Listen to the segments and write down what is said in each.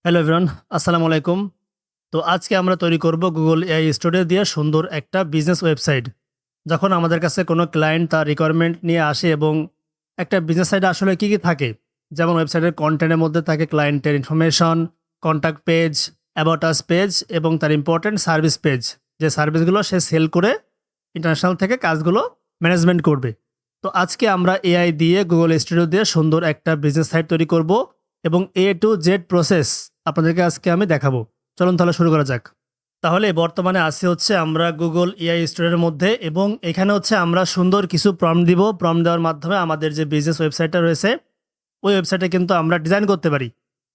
Hello everyone, আসসালামু আলাইকুম। তো আজকে আমরা তৈরি করব গুগল এআই স্টুডিও দিয়ে সুন্দর একটা বিজনেস ওয়েবসাইট। যখন আমাদের কাছে কোনো ক্লায়েন্ট তার রিকোয়ারমেন্ট নিয়ে আসে এবং একটা বিজনেস সাইটে আসলে কী, কী থাকে? যেমন ওয়েবসাইটের কনটেন্টের মধ্যে থাকে ক্লায়েন্টের information, contact page, about us page এবং তার ইম্পোর্টেন্ট সার্ভিস পেজ। যে সার্ভিসগুলো সে সেল করে ইন্টারন্যাশনাল থেকে কাজগুলো ম্যানেজমেন্ট করবে। তো আজকে আমরা এআই দিয়ে গুগল স্টুডিও দিয়ে সুন্দর একটা বিজনেস সাইট তৈরি করব এবং এ টু জেড প্রসেস আপনাদেরকে আজকে আমি দেখাবো। চলুন তাহলে শুরু করা যাক। তাহলে বর্তমানে আছি হচ্ছে আমরা গুগল এআই স্টুডিওর মধ্যে এবং এখানে হচ্ছে আমরা সুন্দর কিছু প্রম্পট দিব। প্রম্পট দেওয়ার মাধ্যমে আমাদের যে বিজনেস ওয়েবসাইটটা রয়েছে, ওই ওয়েবসাইটে কিন্তু আমরা ডিজাইন করতে পারি।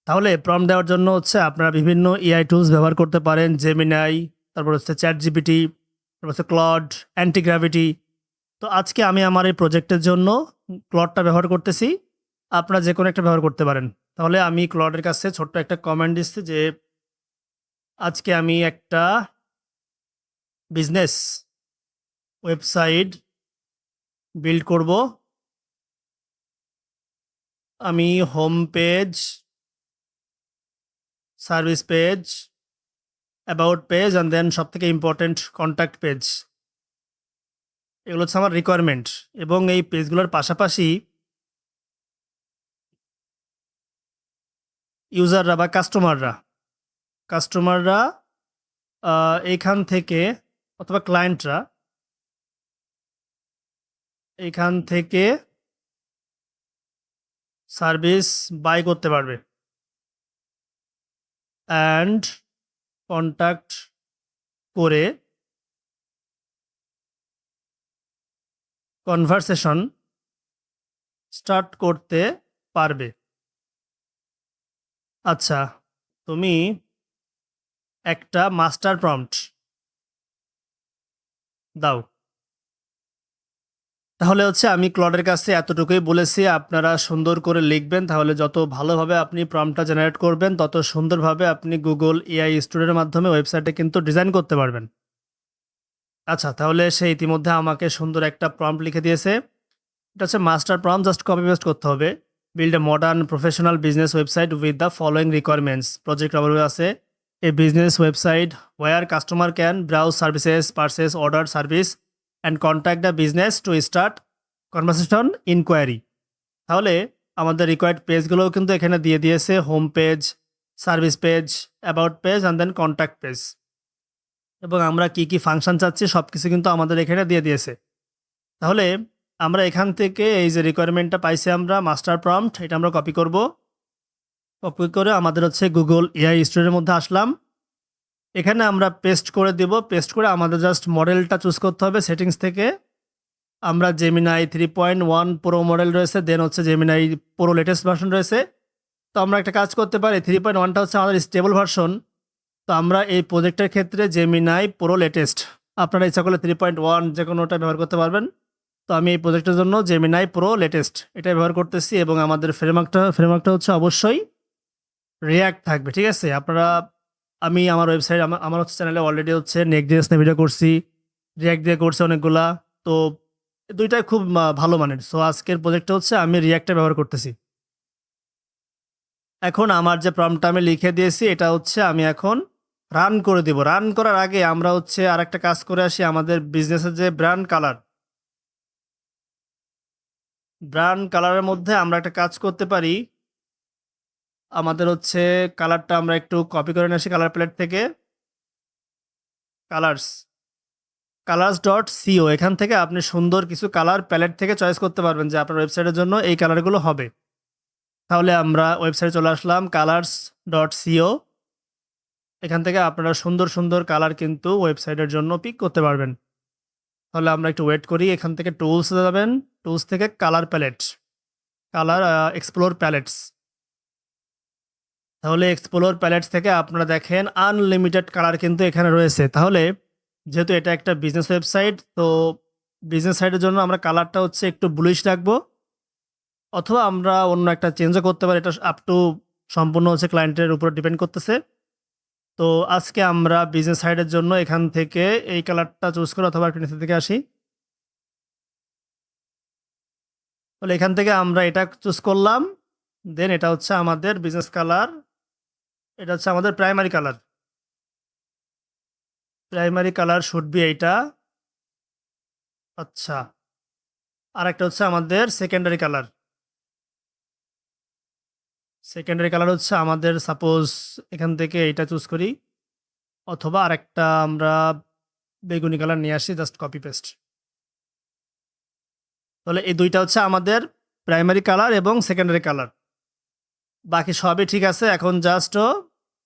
তাহলে প্রম্পট দেওয়ার জন্য হচ্ছে আপনারা বিভিন্ন এআই টুলস ব্যবহার করতে পারেন। জেমিনাই, তারপর হচ্ছে চ্যাট জিপিটি, তারপর হচ্ছে ক্লড, অ্যান্টিগ্র্যাভিটি। তো আজকে আমি আমার এই প্রজেক্টের জন্য ক্লডটা ব্যবহার করতেছি। আপনারা যে কোনো একটা ব্যবহার করতে পারেন। তাহলে আমি ক্লডের কাছে ছোট্ট একটা কমেন্ট দিচ্ছি যে আজকে আমি একটা বিজনেস ওয়েবসাইট বিল্ড করব। আমি home page, service page, about page and then সবথেকে ইম্পর্টেন্ট কন্ট্যাক্ট পেজ, এগুলো হচ্ছে আমার রিকোয়ারমেন্ট। এবং এই পেজগুলোর পাশাপাশি ইউজাররা বা কাস্টমাররা এইখান থেকে অথবা ক্লায়েন্টরা এইখান থেকে সার্ভিস বাই করতে পারবে অ্যান্ড কন্ট্যাক্ট করে কনভারসেশন স্টার্ট করতে পারবে। আচ্ছা, তুমি একটা মাস্টার প্রম্পট দাও। তাহলে হচ্ছে আমি ক্লডের কাছে এতটুকুই বলেছি, আপনারা সুন্দর করে লিখবেন। তাহলে যত ভালোভাবে আপনি প্রম্পটটা জেনারেট করবেন, তত সুন্দরভাবে আপনি গুগল এআই স্টুডিওর মাধ্যমে ওয়েবসাইটে কিন্তু ডিজাইন করতে পারবেন। আচ্ছা, তাহলে সে ইতিমধ্যে আমাকে সুন্দর একটা প্রম্পট লিখে দিয়েছে। এটা হচ্ছে master prompt, just copy paste করতে হবে। Build a modern professional business website with the following requirements. Project overview আছে। A business website where customer can browse services, purchase, order service and contact the business to start conversation inquiry. তাহলে আমাদের required পেজগুলোও কিন্তু এখানে দিয়ে দিয়েছে। Home page, service page, about page and then contact page. এবং আমরা কি, কি ফাংশন চাচ্ছি সব কিছু কিন্তু আমাদের এখানে দিয়ে দিয়েছে। তাহলে আমরা এখান থেকে এই যে রিকোয়ারমেন্টটা পাইছি আমরা মাস্টার প্রম্পট, এটা আমরা কপি করব। কপি করে আমাদের হচ্ছে গুগল এআই স্টুডিওর মধ্যে আসলাম। এখানে আমরা পেস্ট করে দেব। পেস্ট করে আমাদের জাস্ট মডেলটা চুজ করতে হবে সেটিংস থেকে। আমরা জেমিনাই 3.1 প্রো মডেল রয়েছে, দেন হচ্ছে জেমিনাই প্রো লেটেস্ট ভার্সন রয়েছে। তো আমরা একটা কাজ করতে পারি, 3.1টা হচ্ছে আমাদের স্টেবল ভার্সন। তো আমরা এই প্রজেক্টের ক্ষেত্রে জেমিনাই প্রো লেটেস্ট, আপনারা ইচ্ছা করলে 3.1 যে কোনোটা ব্যবহার করতে পারবেন। তো আমি এই প্রজেক্টের জন্য জেমিনাই প্রো লেটেস্ট এটাই ব্যবহার করতেছি এবং আমাদের ফ্রেমওয়ার্কটা হচ্ছে অবশ্যই রিয়্যাক্ট থাকবে, ঠিক আছে? আপনারা আমি আমার ওয়েবসাইট আমার হচ্ছে চ্যানেলে অলরেডি হচ্ছে নেক্সট.জেএস নিয়ে ভিডিও করছি, রিয়্যাক্ট দিয়ে করছি অনেকগুলা। তো দুইটাই খুব ভালো মানের। সো আজকের প্রজেক্টটা হচ্ছে আমি রিয়্যাক্টটা ব্যবহার করতেছি। এখন আমার যে প্রম্পটটা আমি লিখে দিয়েছি এটা হচ্ছে আমি এখন রান করে দিব। রান করার আগে আমরা হচ্ছে আরেকটা কাজ করে আসি। আমাদের বিজনেসের যে ব্র্যান্ড কালারের মধ্যে আমরা একটা কাজ করতে পারি। আমাদের হচ্ছে কালারটা আমরা একটু কপি করে নিয়ে আসি কালার প্যালেট থেকে। কালার্স, colors.co, এখান থেকে আপনি সুন্দর কিছু কালার প্যালেট থেকে চয়েস করতে পারবেন যে আপনার ওয়েবসাইটের জন্য এই কালারগুলো হবে। তাহলে আমরা ওয়েবসাইটে চলে আসলাম colors.co। এখান থেকে আপনারা সুন্দর, সুন্দর কালার কিন্তু ওয়েবসাইটের জন্য পিক করতে পারবেন। তাহলে আমরা একটু ওয়েট করি। এখান থেকে টুলস এ যাবেন। টুলস থেকে colour palette, colour explore palettes. তাহলে এক্সপ্লোর প্যালেটস থেকে আপনারা দেখেন আনলিমিটেড কালার কিন্তু এখানে রয়েছে। তাহলে যেহেতু এটা একটা বিজনেস ওয়েবসাইট, তো বিজনেস সাইটের জন্য আমরা কালারটা হচ্ছে একটু ব্লুইশ রাখবো, অথবা আমরা অন্য একটা চেঞ্জও করতে পারি। এটা আপ টু সম্পূর্ণ হচ্ছে ক্লায়েন্টের উপর ডিপেন্ড করতেছে। তো আজকে আমরা বিজনেস সাইটের জন্য এখান থেকে এই কালারটা চুজ করে, অথবা একটু নিচে থেকে আসি। তাহলে এখান থেকে আমরা এটা চুজ করলাম। দেন এটা হচ্ছে আমাদের বিজনেস কালার এটা হচ্ছে আমাদের primary colour. Primary colour should be এইটা। আচ্ছা, আরেকটা হচ্ছে আমাদের সেকেন্ডারি কালার। সেকেন্ডারি কালার হচ্ছে আমাদের সাপোজ এখান থেকে এইটা চুজ করি, অথবা আরেকটা আমরা বেগুনি কালার নিয়ে আসি, জাস্ট কপি পেস্ট। তাহলে এই দুইটা হচ্ছে আমাদের প্রাইমারি কালার এবং সেকেন্ডারি কালার। বাকি সবই ঠিক আছে। এখন just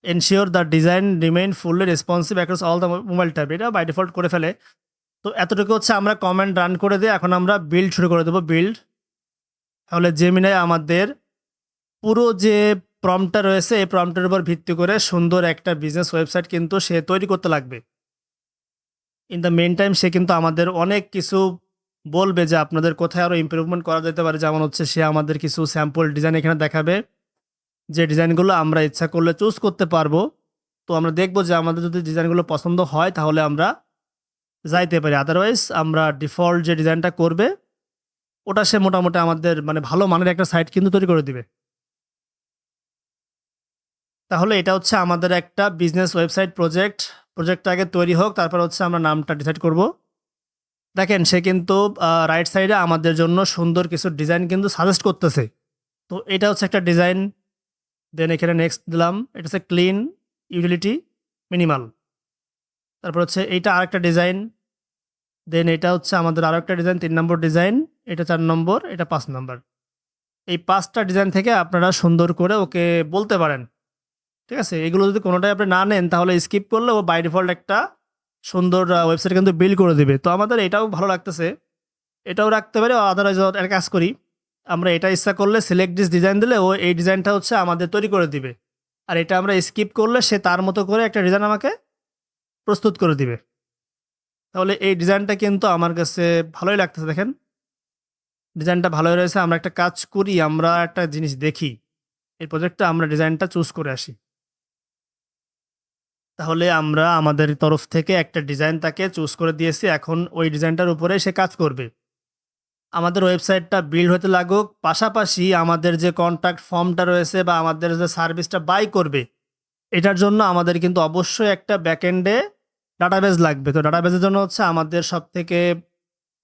ensure the design remain fully responsive across all the mobile tab, এটা বাই ডিফল্ট করে ফেলে। তো এতটুকু হচ্ছে আমরা কমেন্ট রান করে দিয়ে এখন আমরা বিল্ড শুরু করে দেবো। বিল্ড, তাহলে জেমিনাই আমাদের পুরো যে প্রম্পটটা রয়েছে এই প্রম্পটের উপর ভিত্তি করে সুন্দর একটা বিজনেস ওয়েবসাইট কিন্তু সে তৈরি করতে লাগবে। ইন দ্য মেন টাইম সে কিন্তু আমাদের অনেক কিছু বলবে যে আপনাদের কোথায় আরও ইমপ্রুভমেন্ট করা যেতে পারে। যেমন হচ্ছে সে আমাদের কিছু স্যাম্পল ডিজাইন এখানে দেখাবে, যে ডিজাইনগুলো আমরা ইচ্ছা করলে চুজ করতে পারবো। তো আমরা দেখবো যে আমাদের যদি ডিজাইনগুলো পছন্দ হয় তাহলে আমরা যাইতে পারি, আদারওয়াইজ আমরা ডিফল্ট যে ডিজাইনটা করবে ওটা সে মোটামুটি আমাদের মানে ভালো মানের একটা সাইট কিন্তু তৈরি করে দিবে। তাহলে এটা হচ্ছে আমাদের একটা বিজনেস ওয়েবসাইট প্রজেক্ট। প্রজেক্টটা আগে তৈরি হোক, তারপর হচ্ছে আমরা নামটা ডিসাইড করব। দেখেন সে কিন্তু রাইট সাইডে আমাদের জন্য সুন্দর কিছু ডিজাইন কিন্তু সাজেস্ট করতেছে। তো এটা হচ্ছে একটা ডিজাইন। দেন এখানে নেক্সট দিলাম, এটা হচ্ছে ক্লিন, ইউটিলিটি, মিনিমাল। তারপর হচ্ছে এইটা আরেকটা ডিজাইন। দেন এটা হচ্ছে আমাদের আরও একটা ডিজাইন, 3 নম্বর ডিজাইন। এটা 4 নম্বর, এটা 5 নম্বর। এই 5টা ডিজাইন থেকে আপনারা সুন্দর করে ওকে বলতে পারেন। ঠিক আছে? এগুলো যদি কোনোটাই আপনি না নেন তাহলে স্কিপ করলে ও বাই ডিফল্ট একটা সুন্দর ওয়েবসাইট কিন্তু বিল্ড করে দিবে। তো আমাদের এটাও ভালো লাগতেছে, এটাও রাখতে পারি। আদারওয়াইজ একটা কাজ করি, আমরা এটা ইচ্ছা করলে সিলেক্ট দিস ডিজাইন দিলে ও এই ডিজাইনটা হচ্ছে আমাদের তৈরি করে দিবে। আর এটা আমরা স্কিপ করলে সে তার মতো করে একটা ডিজাইন আমাকে প্রস্তুত করে দিবে। তাহলে এই ডিজাইনটা কিন্তু আমার কাছে ভালোই লাগতেছে। দেখেন ডিজাইনটা ভালোই রয়েছে। আমরা একটা কাজ করি, আমরা একটা জিনিস দেখি, এই প্রজেক্টটা আমরা ডিজাইনটা চুজ করে আসি। তাহলে আমরা আমাদের তরফ থেকে একটা ডিজাইন তাকে চুজ করে দিয়েছি। এখন ওই ডিজাইনটার উপরে সে কাজ করবে। আমাদের ওয়েবসাইটটা বিল্ড হতে লাগুক, পাশাপাশি আমাদের যে কন্ট্যাক্ট ফর্মটা রয়েছে বা আমাদের যে সার্ভিসটা বাই করবে এটার জন্য আমাদের কিন্তু অবশ্যই একটা ব্যাকএন্ডে ডাটাবেজ লাগবে। তো ডাটাবেজের জন্য হচ্ছে আমাদের সবথেকে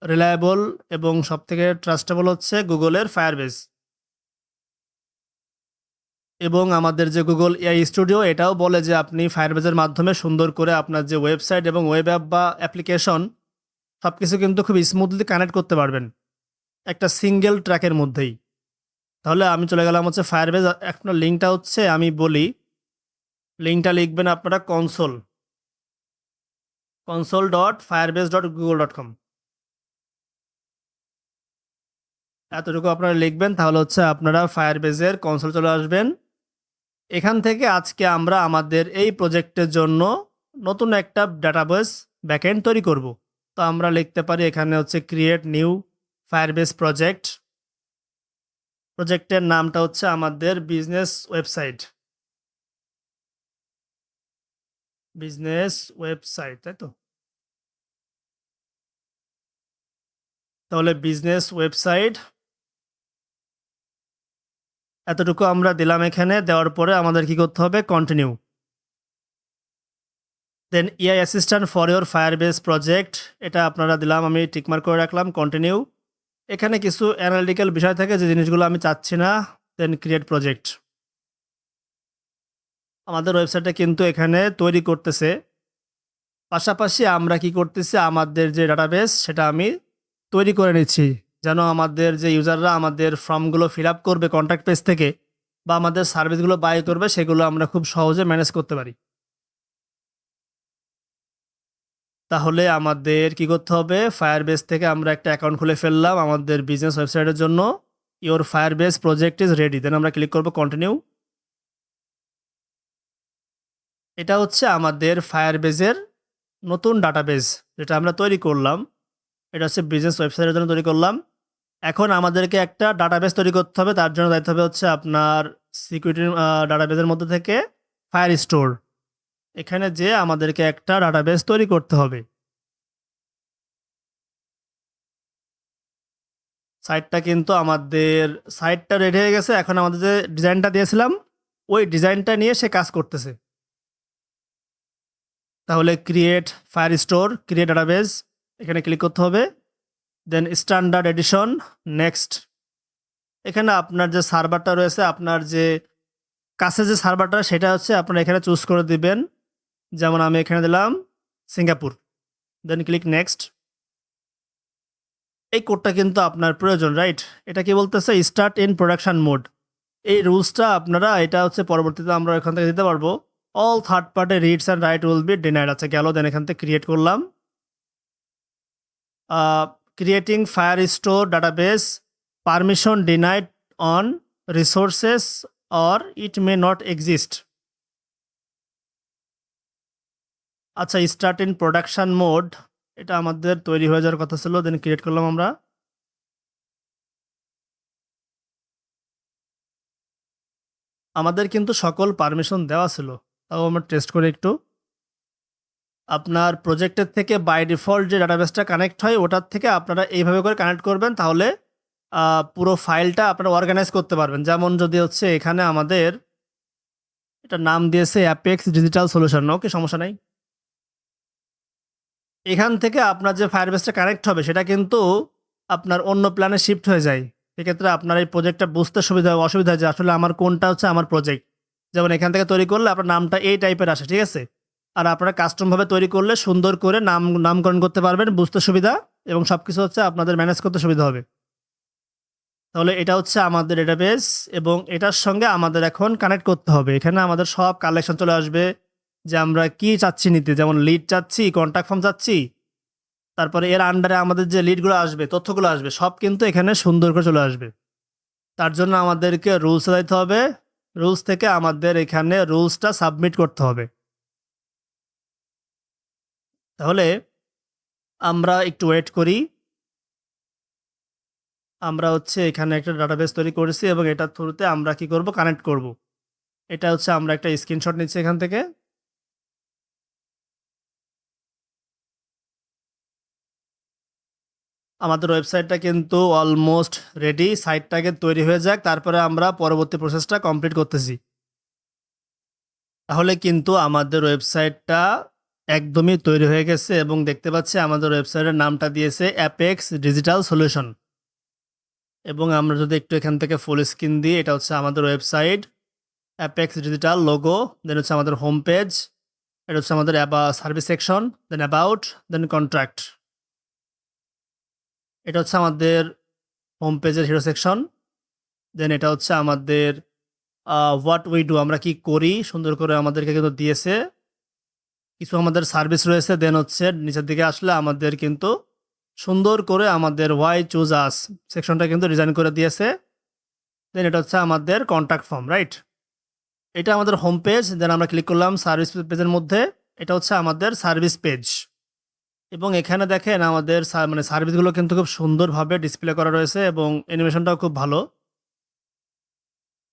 রিলায়েবল এবং সবথেকে ট্রাস্টেবল হচ্ছে গুগলের ফায়ারবেজ। এবং আমাদের যে গুগল এআই স্টুডিও এটাও বলে যে আপনি ফায়ারবেজের মাধ্যমে সুন্দর করে আপনার যে ওয়েবসাইট এবং ওয়েব অ্যাপ বা অ্যাপ্লিকেশন সব কিছু কিন্তু খুব স্মুথলি কানেক্ট করতে পারবেন একটা সিঙ্গেল ট্র্যাকের মধ্যেই। তাহলে আমি চলে গেলাম হচ্ছে ফায়ারবেজ। আপনার লিঙ্কটা হচ্ছে আমি বলি, লিঙ্কটা লিখবেন আপনারা console.firebase.google.com। এতটুকু আপনারা লিখবেন, তাহলে হচ্ছে আপনারা ফায়ারবেজের কনসোল চলে আসবেন। এখান থেকে আজকে আমরা আমাদের এই প্রজেক্টের জন্য নতুন একটা ডাটাবেস ব্যাকএন্ড তৈরি করব। তো আমরা লিখতে পারি এখানে হচ্ছে ক্রিয়েট নিউ ফায়ারবেস প্রজেক্ট। প্রজেক্টের নামটা হচ্ছে আমাদের বিজনেস ওয়েবসাইট। বিজনেস ওয়েবসাইট, তাই তো? তাহলে বিজনেস ওয়েবসাইট এতটুকু আমরা দিলাম। এখানে দেওয়ার পরে আমাদের কি করতে হবে, continue. Then AI assistant for your Firebase project, এটা আপনারা দিলাম, আমি টিকমার্ক করে রাখলাম, কন্টিনিউ। এখানে কিছু অ্যানালিটিক্যাল বিষয় থাকে যে জিনিসগুলো আমি চাচ্ছি না। দেন ক্রিয়েট প্রজেক্ট। আমাদের ওয়েবসাইটটা কিন্তু এখানে তৈরি করতেছে, পাশাপাশি আমরা কি করতেছি আমাদের যে ডাটাবেস সেটা আমি তৈরি করে নিচ্ছি, যেন আমাদের যে ইউজাররা আমাদের ফর্মগুলো ফিল আপ করবে কন্ট্যাক্ট পেজ থেকে বা আমাদের সার্ভিসগুলো বাই করবে সেগুলো আমরা খুব সহজে ম্যানেজ করতে পারি। তাহলে আমাদের কি করতে হবে, ফায়ারবেস থেকে আমরা একটা অ্যাকাউন্ট খুলে ফেললাম আমাদের বিজনেস ওয়েবসাইটের জন্য। Your Firebase project is ready. Then আমরা ক্লিক করব কন্টিনিউ। এটা হচ্ছে আমাদের ফায়ারবেজের নতুন ডাটাবেস যেটা আমরা তৈরি করলাম। এটা হচ্ছে বিজনেস ওয়েবসাইটের জন্য তৈরি করলাম। এখন আমাদেরকে একটা ডাটাবেস তৈরি করতে হবে। তার জন্য দায়িত্ব হবে হচ্ছে আপনার সিকিউরিটি ডাটাবেসের মধ্যে থেকে ফায়ার স্টোর, এখানে যে আমাদেরকে একটা ডাটাবেস তৈরি করতে হবে। সাইটটা কিন্তু আমাদের সাইটটা রেডি হয়ে গেছে। এখন আমাদের যে ডিজাইনটা দিয়েছিলাম ওই ডিজাইনটা নিয়ে সে কাজ করতেছে। তাহলে ক্রিয়েট ফায়ারস্টোর, ক্রিয়েট ডাটাবেস, এখানে ক্লিক করতে হবে। দেন স্ট্যান্ডার্ড এডিশন, নেক্সট। এখানে আপনার যে সার্ভারটা রয়েছে, আপনার যে কাছে যে সার্ভারটা সেটা হচ্ছে আপনারা এখানে চুজ করে দিবেন। যেমন আমি এখানে দিলাম সিঙ্গাপুর, দেন ক্লিক নেক্সট। এই কোডটা কিন্তু আপনার প্রয়োজন, রাইট? এটা কি বলতেছে? Start in production mode. এই রুলসটা আপনারা, এটা হচ্ছে পরবর্তীতে আমরা এখান থেকে দিতে পারবো। All third party reads and right will be denied. আচ্ছা গেল, দেন এখান থেকে ক্রিয়েট করলাম। Creating fire store database, permission denied on resources or it may not exist. আচ্ছা, স্টার্ট ইন প্রোডাকশন মোড, এটা আমাদের তৈরি হয়ে যাওয়ার কথা ছিল, দেন ক্রিয়েট করলাম আমরা। আমাদের কিন্তু সকল পারমিশন দেওয়া ছিল, তাও আমরা টেস্ট করি একটু। আপনার প্রজেক্টের থেকে বাই ডিফল্ট যে ডাটাবেসটা কানেক্ট হয় ওটার থেকে আপনারা এইভাবে করে কানেক্ট করবেন, তাহলে পুরো ফাইলটা আপনারা অর্গানাইজ করতে পারবেন। যেমন যদি হচ্ছে এখানে আমাদের এটা নাম দিয়েছে অ্যাপেক্স ডিজিটাল সলিউশন, ওকে সমস্যা নাই। এখান থেকে আপনার যে ফায়ারবেসটা কানেক্ট হবে সেটা কিন্তু আপনার অন্য প্ল্যানে শিফট হয়ে যায়। সেক্ষেত্রে আপনার এই প্রজেক্টটা বুঝতে সুবিধা অসুবিধা হয় যে আসলে আমার কোনটা হচ্ছে আমার প্রজেক্ট। যেমন এখান থেকে তৈরি করলে আপনার নামটা এই টাইপের আসে, ঠিক আছে? আর আপনারা কাস্টমভাবে তৈরি করলে সুন্দর করে নামকরণ করতে পারবেন, বুঝতে সুবিধা, এবং সব কিছু হচ্ছে আপনাদের ম্যানেজ করতে সুবিধা হবে। তাহলে এটা হচ্ছে আমাদের ডেটাবেস, এবং এটার সঙ্গে আমাদের এখন কানেক্ট করতে হবে। এখানে আমাদের সব কালেকশন চলে আসবে যে আমরা কি চাচ্ছি নিতে, যেমন লিড চাচ্ছি, কন্ট্যাক্ট ফর্ম চাচ্ছি, তারপরে এর আন্ডারে আমাদের যে লিডগুলো আসবে, তথ্যগুলো আসবে, সব কিন্তু এখানে সুন্দর করে চলে আসবে। তার জন্য আমাদেরকে রুলসে যাইতে হবে। রুলস থেকে আমাদের এখানে রুলসটা সাবমিট করতে হবে। তাহলে আমরা একটু ওয়েট করি। আমরা হচ্ছে এখানে একটা ডাটাবেস তৈরি করেছি এবং এটার থ্রুতে আমরা কি করব, কানেক্ট করব। এটা হচ্ছে আমরা একটা স্ক্রিনশট নিচ্ছি এখান থেকে। আমাদের ওয়েবসাইটটা কিন্তু অলমোস্ট রেডি। সাইটটাকে তৈরি হয়ে যাক, তারপরে আমরা পরবর্তী প্রসেসটা কমপ্লিট করতেছি। তাহলে কিন্তু আমাদের ওয়েবসাইটটা একদমই তৈরি হয়ে গেছে, এবং দেখতে পাচ্ছি আমাদের ওয়েবসাইটের নামটা দিয়েছে অ্যাপেক্স ডিজিটাল সলিউশন। এবং আমরা যদি একটু এখান থেকে ফুল স্ক্রিন দিই, এটা হচ্ছে আমাদের website Apex Digital, logo, then হচ্ছে আমাদের হোম পেজ, এটা হচ্ছে আমাদের service section, then about, then contract. এটা হচ্ছে আমাদের হোম পেজের হিরো সেকশন। দেন এটা হচ্ছে আমাদের হোয়াট উই ডু, আমরা কি করি, সুন্দর করে আমাদেরকে কিন্তু দিয়েছে। কিছু আমাদের সার্ভিস রয়েছে। দেন হচ্ছে নিচের দিকে আসলে আমাদের কিন্তু সুন্দর করে আমাদের ওয়াই চুজ আস সেকশনটা কিন্তু ডিজাইন করে দিয়েছে। দেন এটা হচ্ছে আমাদের কন্ট্যাক্ট ফর্ম, রাইট? এটা আমাদের হোম পেজ। দেন আমরা ক্লিক করলাম সার্ভিস পেজের মধ্যে। এটা হচ্ছে আমাদের সার্ভিস পেজ, এবং এখানে দেখেন আমাদের মানে সার্ভিসগুলো কিন্তু খুব সুন্দরভাবে ডিসপ্লে করা রয়েছে এবং অ্যানিমেশনটাও খুব ভালো।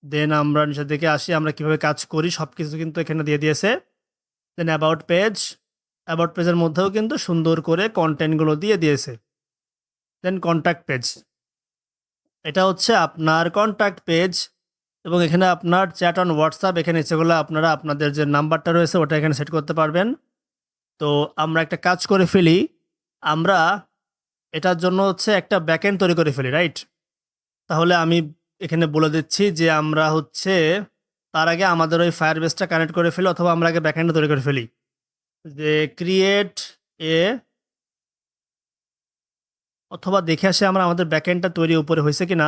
দেন আমরা নিচের দিকে আসি, আমরা কিভাবে কাজ করি সব কিছু কিন্তু এখানে দিয়ে দিয়েছে। দেন অ্যাবাউট পেজ, অ্যাবাউট পেজের মধ্যেও কিন্তু সুন্দর করে কন্টেন্টগুলো দিয়ে দিয়েছে। দেন কন্ট্যাক্ট পেজ, এটা হচ্ছে আপনার কন্ট্যাক্ট পেজ, এবং এখানে আপনার চ্যাট অন হোয়াটসঅ্যাপ, এখানে ইচ্ছেগুলো আপনারা আপনাদের যে নাম্বারটা রয়েছে ওটা এখানে সেট করতে পারবেন। তো আমরা একটা কাজ করে ফেলি, আমরা এটার জন্য হচ্ছে একটা ব্যাকএন্ড তৈরি করে ফেলি, রাইট? তাহলে আমি এখানে বলে দিচ্ছি যে আমরা হচ্ছে তার আগে আমাদের ওই ফায়ারবেসটা কানেক্ট করে ফেলি, অথবা আমরা আগে ব্যাকএন্ডটা তৈরি করে ফেলি। যে ক্রিয়েট এ, অথবা দেখে আসি আমরা আমাদের ব্যাকএন্ডটা তৈরি উপরে হয়েছে কিনা।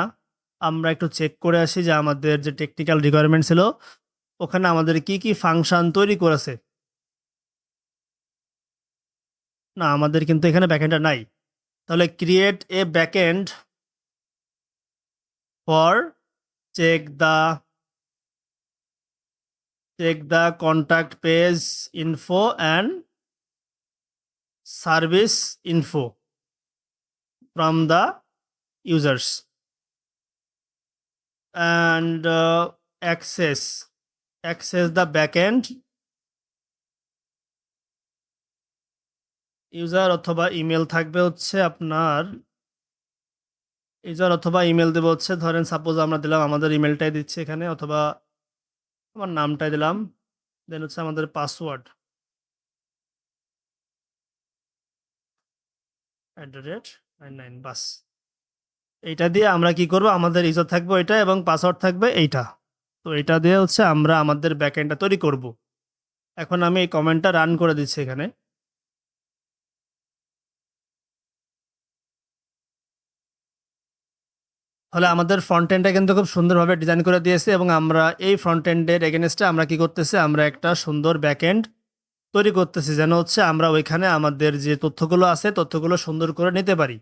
আমরা একটু চেক করে আসি যে আমাদের যে টেকনিক্যাল রিকোয়ারমেন্ট ছিল ওখানে আমাদের কি কি ফাংশন তৈরি করেছে। না, আমাদের কিন্তু এখানে ব্যাকএন্ডটা নাই। তাহলে create a backend for check the contact page info and service info from the users and access the backend user, অথবা ইমেল থাকবে হচ্ছে আপনার ইউজার, অথবা ইমেল দেবো হচ্ছে, ধরেন সাপোজ আমরা দিলাম আমাদের ইমেলটাই দিচ্ছি এখানে, অথবা আমার নামটাই দিলাম, দেন হচ্ছে আমাদের পাসওয়ার্ড @99 বাস। এইটা দিয়ে আমরা কি করব, আমাদের ইউজার থাকবে ওইটা এবং পাসওয়ার্ড থাকবে এইটা। তো এটা দিয়ে হচ্ছে আমরা আমাদের ব্যাকএন্ডটা তৈরি করব। এখন আমি এই কমেন্টটা রান করে দিচ্ছি এখানে। তাহলে আমাদের ফ্রন্ট এন্ডটা কিন্তু খুব সুন্দরভাবে ডিজাইন করে দিয়েছে এবং আমরা এই ফ্রন্ট এন্ডের এগেইনস্টে আমরা কি করতেছি, আমরা একটা সুন্দর ব্যাকএন্ড তৈরি করতেছি যেন হচ্ছে আমরা ওইখানে আমাদের যে তথ্যগুলো আছে তথ্যগুলো সুন্দর করে নিতে পারি।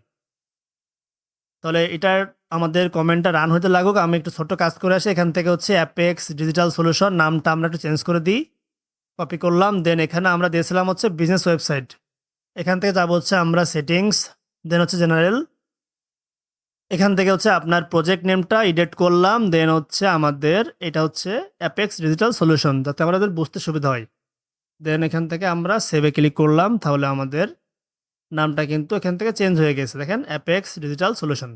তাহলে এটার আমাদের কমেন্টটা রান হতে লাগুক, আমি একটু ছোট্ট কাজ করে আসি। এখান থেকে হচ্ছে অ্যাপেক্স ডিজিটাল সলিউশন নামটা আমরা একটু চেঞ্জ করে দিই। কপি করলাম, দেন এখানে আমরা দিয়েছিলাম হচ্ছে বিজনেস ওয়েবসাইট। এখান থেকে যাবো হচ্ছে আমরা সেটিংস, দেন হচ্ছে জেনারেল। এখান থেকে হচ্ছে আপনার প্রজেক্ট নেমটা এডিট করলাম, দেন হচ্ছে আমাদের এটা হচ্ছে অ্যাপেক্স ডিজিটাল সলিউশন, যাতে আমাদের বুঝতে সুবিধা হয়। দেন এখান থেকে আমরা সেভে ক্লিক করলাম, তাহলে আমাদের নামটা কিন্তু এখান থেকে চেঞ্জ হয়ে গেছে, দেখেন অ্যাপেক্স ডিজিটাল সলিউশন।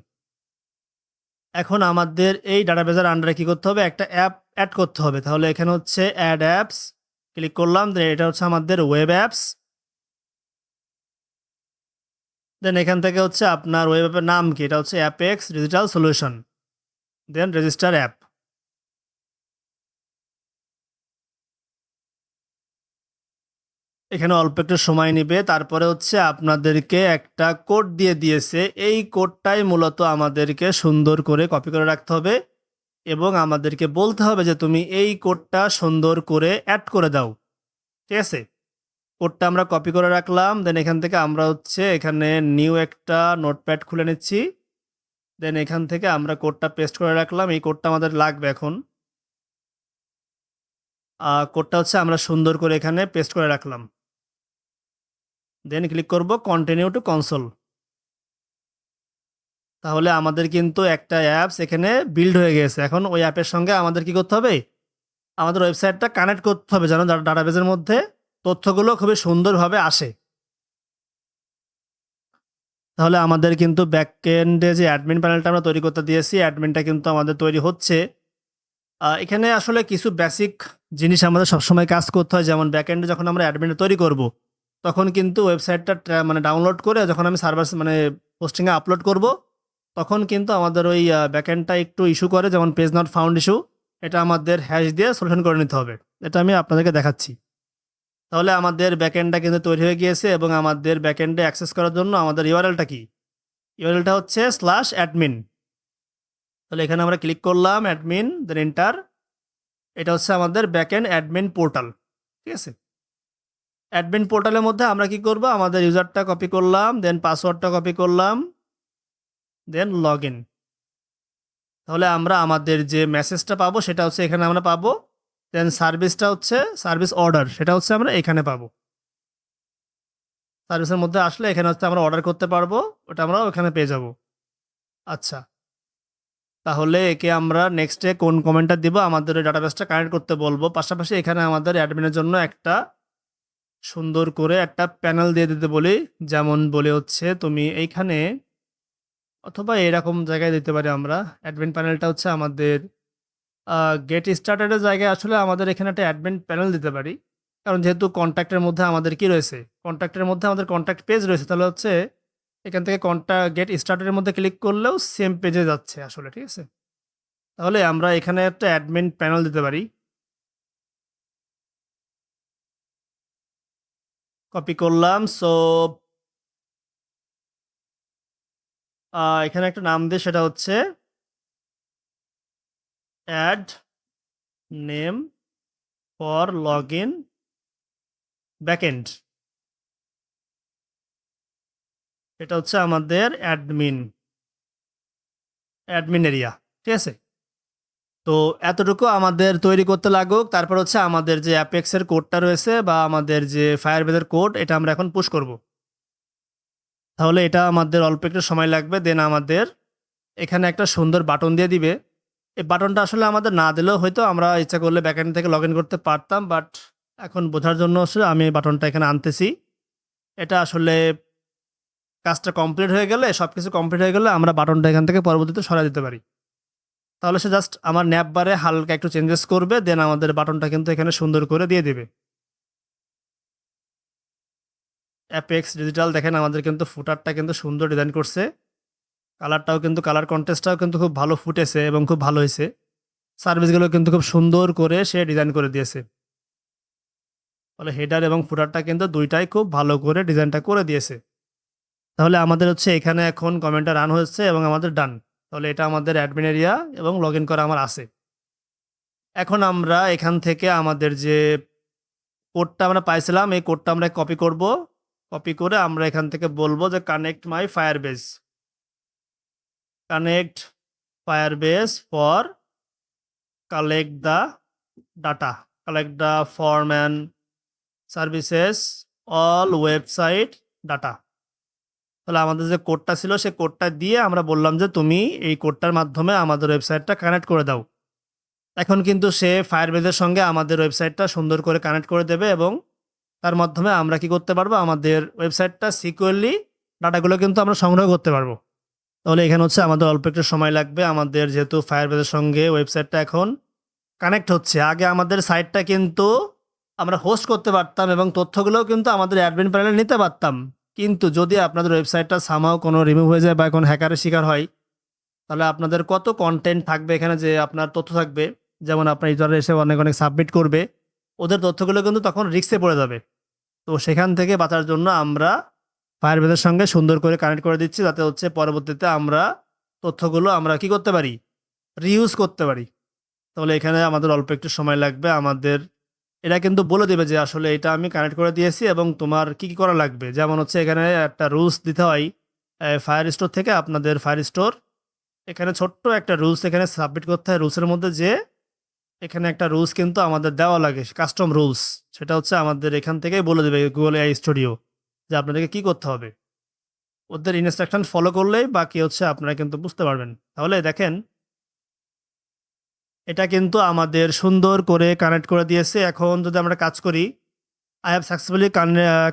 এখন আমাদের এই ডাটাবেজের আন্ডারে কি করতে হবে, একটা অ্যাপ অ্যাড করতে হবে। তাহলে এখানে হচ্ছে অ্যাড অ্যাপস ক্লিক করলাম, দেন এটা হচ্ছে আমাদের ওয়েব অ্যাপস। দেন এখান থেকে হচ্ছে আপনার ওয়েব অ্যাপের নাম কি, এটা হচ্ছে অ্যাপেক্স ডিজিটাল সলিউশন, দেন রেজিস্টার অ্যাপ। এখানে অল্প একটু সময় নিবে, তারপরে হচ্ছে আপনাদেরকে একটা কোড দিয়ে দিয়েছে। এই কোডটাই মূলত আমাদেরকে সুন্দর করে কপি করে রাখতে হবে এবং আমাদেরকে বলতে হবে যে তুমি এই কোডটা সুন্দর করে অ্যাড করে দাও, ঠিক আছে? কোডটা আমরা কপি করে রাখলাম, দেন এখান থেকে আমরা হচ্ছে এখানে নিউ একটা নোটপ্যাড খুলে নিচ্ছি, দেন এখান থেকে আমরা কোডটা পেস্ট করে রাখলাম। এই কোডটা আমাদের লাগবে এখন। কোডটা হচ্ছে আমরা সুন্দর করে এখানে পেস্ট করে রাখলাম, দেন ক্লিক করব কন্টিনিউ টু কনসোল। তাহলে আমাদের কিন্তু একটা অ্যাপস এখানে বিল্ড হয়ে গেছে। এখন ওই অ্যাপের সঙ্গে আমাদের কি করতে হবে, আমাদের ওয়েবসাইটটা কানেক্ট করতে হবে যেন ডাটাবেজের মধ্যে তথ্যগুলো খুবই সুন্দরভাবে আসে। তাহলে আমাদের কিন্তু ব্যাকএন্ডে যে অ্যাডমিন প্যানেলটা আমরা তৈরি করতে দিয়েছি, অ্যাডমিনটা কিন্তু আমাদের তৈরি হচ্ছে। এখানে আসলে কিছু বেসিক জিনিস আমাদের সবসময় কাজ করতে হয়, যেমন ব্যাকএন্ডে যখন আমরা অ্যাডমিন তৈরি করব, তখন কিন্তু ওয়েবসাইটটা মানে ডাউনলোড করে যখন আমি সার্ভার মানে পোস্টিংয়ে আপলোড করব, তখন কিন্তু আমাদের ওই ব্যাকএন্ডটা একটু ইস্যু করে, যেমন পেজ নট ফাউন্ড ইস্যু। এটা আমাদের হ্যাশ দিয়ে সলিউশন করে নিতে হবে। এটা আমি আপনাদেরকে দেখাচ্ছি। তাহলে আমাদের ব্যাকএন্ডটা কিন্তু তৈরি হয়ে গিয়েছে এবং আমাদের ব্যাকএন্ডে অ্যাক্সেস করার জন্য আমাদের ইউআরএলটা কি, ইউআরএলটা হচ্ছে /admin। তাহলে এখানে আমরা ক্লিক করলাম অ্যাডমিন, দেন এন্টার। এটা হচ্ছে আমাদের ব্যাকএন্ড অ্যাডমিন পোর্টাল, ঠিক আছে? অ্যাডমিন পোর্টালের মধ্যে আমরা কি করব, আমাদের ইউজারটা কপি করলাম, দেন পাসওয়ার্ডটা কপি করলাম, দেন লগ ইন। তাহলে আমরা আমাদের যে মেসেজটা পাবো সেটা হচ্ছে এখানে আমরা পাবো, দেন সার্ভিসটা হচ্ছে সার্ভিস অর্ডার, সেটা হচ্ছে আমরা এখানে পাবো। সার্ভিসের মধ্যে আসলে এখানে হচ্ছে আমরা অর্ডার করতে পারবো, ওটা আমরা ওখানে পেয়ে যাব। আচ্ছা, তাহলে একে আমরা নেক্সটে কোন কমেন্টটা দিব, আমাদের ওই ডাটাবেসটা কানেক্ট করতে বলবো। পাশাপাশি এখানে আমাদের অ্যাডমিনের জন্য একটা সুন্দর করে একটা প্যানেল দিয়ে দিতে বলি, যেমন বলে হচ্ছে তুমি এইখানে, অথবা এরকম জায়গায় দিতে পারি আমরা। অ্যাডমিন প্যানেলটা হচ্ছে আমাদের গেট স্টার্টেডের জায়গায় আসলে আমাদের এখানে একটা অ্যাডমিন প্যানেল দিতে পারি, কারণ যেহেতু কন্ট্যাক্টের মধ্যে আমাদের কি রয়েছে, কন্ট্যাক্টের মধ্যে আমাদের কন্ট্যাক্ট পেজ রয়েছে। তাহলে হচ্ছে এখান থেকে গেট স্টার্টেডের মধ্যে ক্লিক করলেও সেম পেজে যাচ্ছে আসলে, ঠিক আছে? তাহলে আমরা এখানে একটা অ্যাডমিন প্যানেল দিতে পারি। কপি করলাম। সো এখানে একটা নাম দিয়ে, সেটা হচ্ছে add name for log in backend. এটা হচ্ছে আমাদের অ্যাডমিন এরিয়া, ঠিক আছে? তো এতটুকু আমাদের তৈরি করতে লাগুক। তারপর হচ্ছে আমাদের যে অ্যাপেক্সের কোডটা রয়েছে বা আমাদের যে ফায়ারবেজের কোড, এটা আমরা এখন পুশ করব। তাহলে এটা আমাদের অল্প একটু সময় লাগবে। দেন আমাদের এখানে একটা সুন্দর বাটন দিয়ে দিবে। এই বাটনটা আসলে আমাদের না দিলেও হয়তো আমরা ইচ্ছা করলে ব্যাকএন্ড থেকে লগ ইন করতে পারতাম, বাট এখন বোঝার জন্য আসলে আমি এই বাটনটা এখানে আনতেছি। এটা আসলে কাজটা কমপ্লিট হয়ে গেলে, সব কিছু কমপ্লিট হয়ে গেলে আমরা বাটনটা এখান থেকে পরবর্তীতে সরাই দিতে পারি। তাহলে সে জাস্ট আমার ন্যাপ বারে হালকা একটু চেঞ্জেস করবে, দেন আমাদের বাটনটা কিন্তু এখানে সুন্দর করে দিয়ে দিবে। অ্যাপেক্স ডিজিটাল দেখেন আমাদের কিন্তু ফুটারটা কিন্তু সুন্দর ডিজাইন করছে। কালারটাও কিন্তু কালার কন্ট্রাস্টটাও কিন্তু খুব ভালো ফুটেছে এবং খুব ভালো হইছে। সার্ভিসগুলো কিন্তু খুব সুন্দর করে সে ডিজাইন করে দিয়েছে। ফলে হেডার এবং ফুটারটা কিন্তু ২ টাই খুব ভালো করে ডিজাইনটা করে দিয়েছে। তাহলে আমাদের হচ্ছে এখানে এখন কমেন্টটা রান হচ্ছে এবং আমাদের ডান। তাহলে এটা আমাদের অ্যাডমিন এরিয়া এবং লগইন করা আমার আছে। এখন আমরা এখান থেকে আমাদের যে কোডটা আমরা পাইছিলাম, এই কোডটা আমরা কপি করব। কপি করে আমরা এখান থেকে বলব যে connect my Firebase. Connect Firebase for collect the data, collect the form and services all website data. তাহলে আমাদের যে কোডটা ছিল সেই কোডটা দিয়ে আমরা বললাম যে তুমি এই কোডটার মাধ্যমে আমাদের ওয়েবসাইটটা কানেক্ট করে দাও। এখন কিন্তু সে ফায়ারবেজের সঙ্গে আমাদের ওয়েবসাইটটা সুন্দর করে কানেক্ট করে দেবে এবং তার মাধ্যমে আমরা কি করতে পারবো, আমাদের ওয়েবসাইটটা সিকিউরলি ডাটাগুলো কিন্তু আমরা সংগ্রহ করতে পারবো। তাহলে এখানে হচ্ছে আমাদের অল্প একটু সময় লাগবে, আমাদের যেহেতু ফায়ারবেজের সঙ্গে ওয়েবসাইটটা এখন কানেক্ট হচ্ছে। আগে আমাদের সাইটটা কিন্তু আমরা হোস্ট করতে পারতাম এবং তথ্যগুলোও কিন্তু আমাদের অ্যাডমিন প্যানেলে নিতে পারতাম। কিন্তু যদি আপনাদের ওয়েবসাইটটা সামহাও কোনো রিমুভ হয়ে যায় বা কোনো হ্যাকারের শিকার হয়, তাহলে আপনাদের কত কনটেন্ট থাকবে এখানে, যে আপনার তথ্য থাকবে, যেমন আপনার ইউজার এসে অনেক অনেক সাবমিট করবে, ওদের তথ্যগুলো কিন্তু তখন রিস্কে পড়ে যাবে। তো সেখান থেকে বাঁচার জন্য আমরা ফায়ারবেজের সঙ্গে সুন্দর করে কানেক্ট করে দিচ্ছি, যাতে হচ্ছে পরবর্তীতে আমরা তথ্যগুলো আমরা কি করতে পারি, রিইউজ করতে পারি। তাহলে এখানে আমাদের অল্প একটু সময় লাগবে। আমাদের এটা কিন্তু বলে দেবে যে আসলে এটা আমি কানেক্ট করে দিয়েছি এবং তোমার কি কি করা লাগবে। যেমন হচ্ছে এখানে একটা রুলস দিতে হয় ফায়ার স্টোর থেকে, আপনাদের ফায়ার স্টোর এখানে ছোট্ট একটা রুলস এখানে সাবমিট করতে হয়। রুলসের মধ্যে যে এখানে একটা রুলস কিন্তু আমাদের দেওয়া লাগে, কাস্টম রুলস। সেটা হচ্ছে আমাদের এখান থেকেই বলে দেবে গুগল এআই স্টুডিও যে আপনাদেরকে কি করতে হবে। ওদের ইনস্ট্রাকশন ফলো করলেই বাকি হচ্ছে আপনারা কিন্তু বুঝতে পারবেন। তাহলে দেখেন এটা কিন্তু আমাদের সুন্দর করে কানেক্ট করে দিয়েছে। এখন যদি আমরা কাজ করি, I have successfully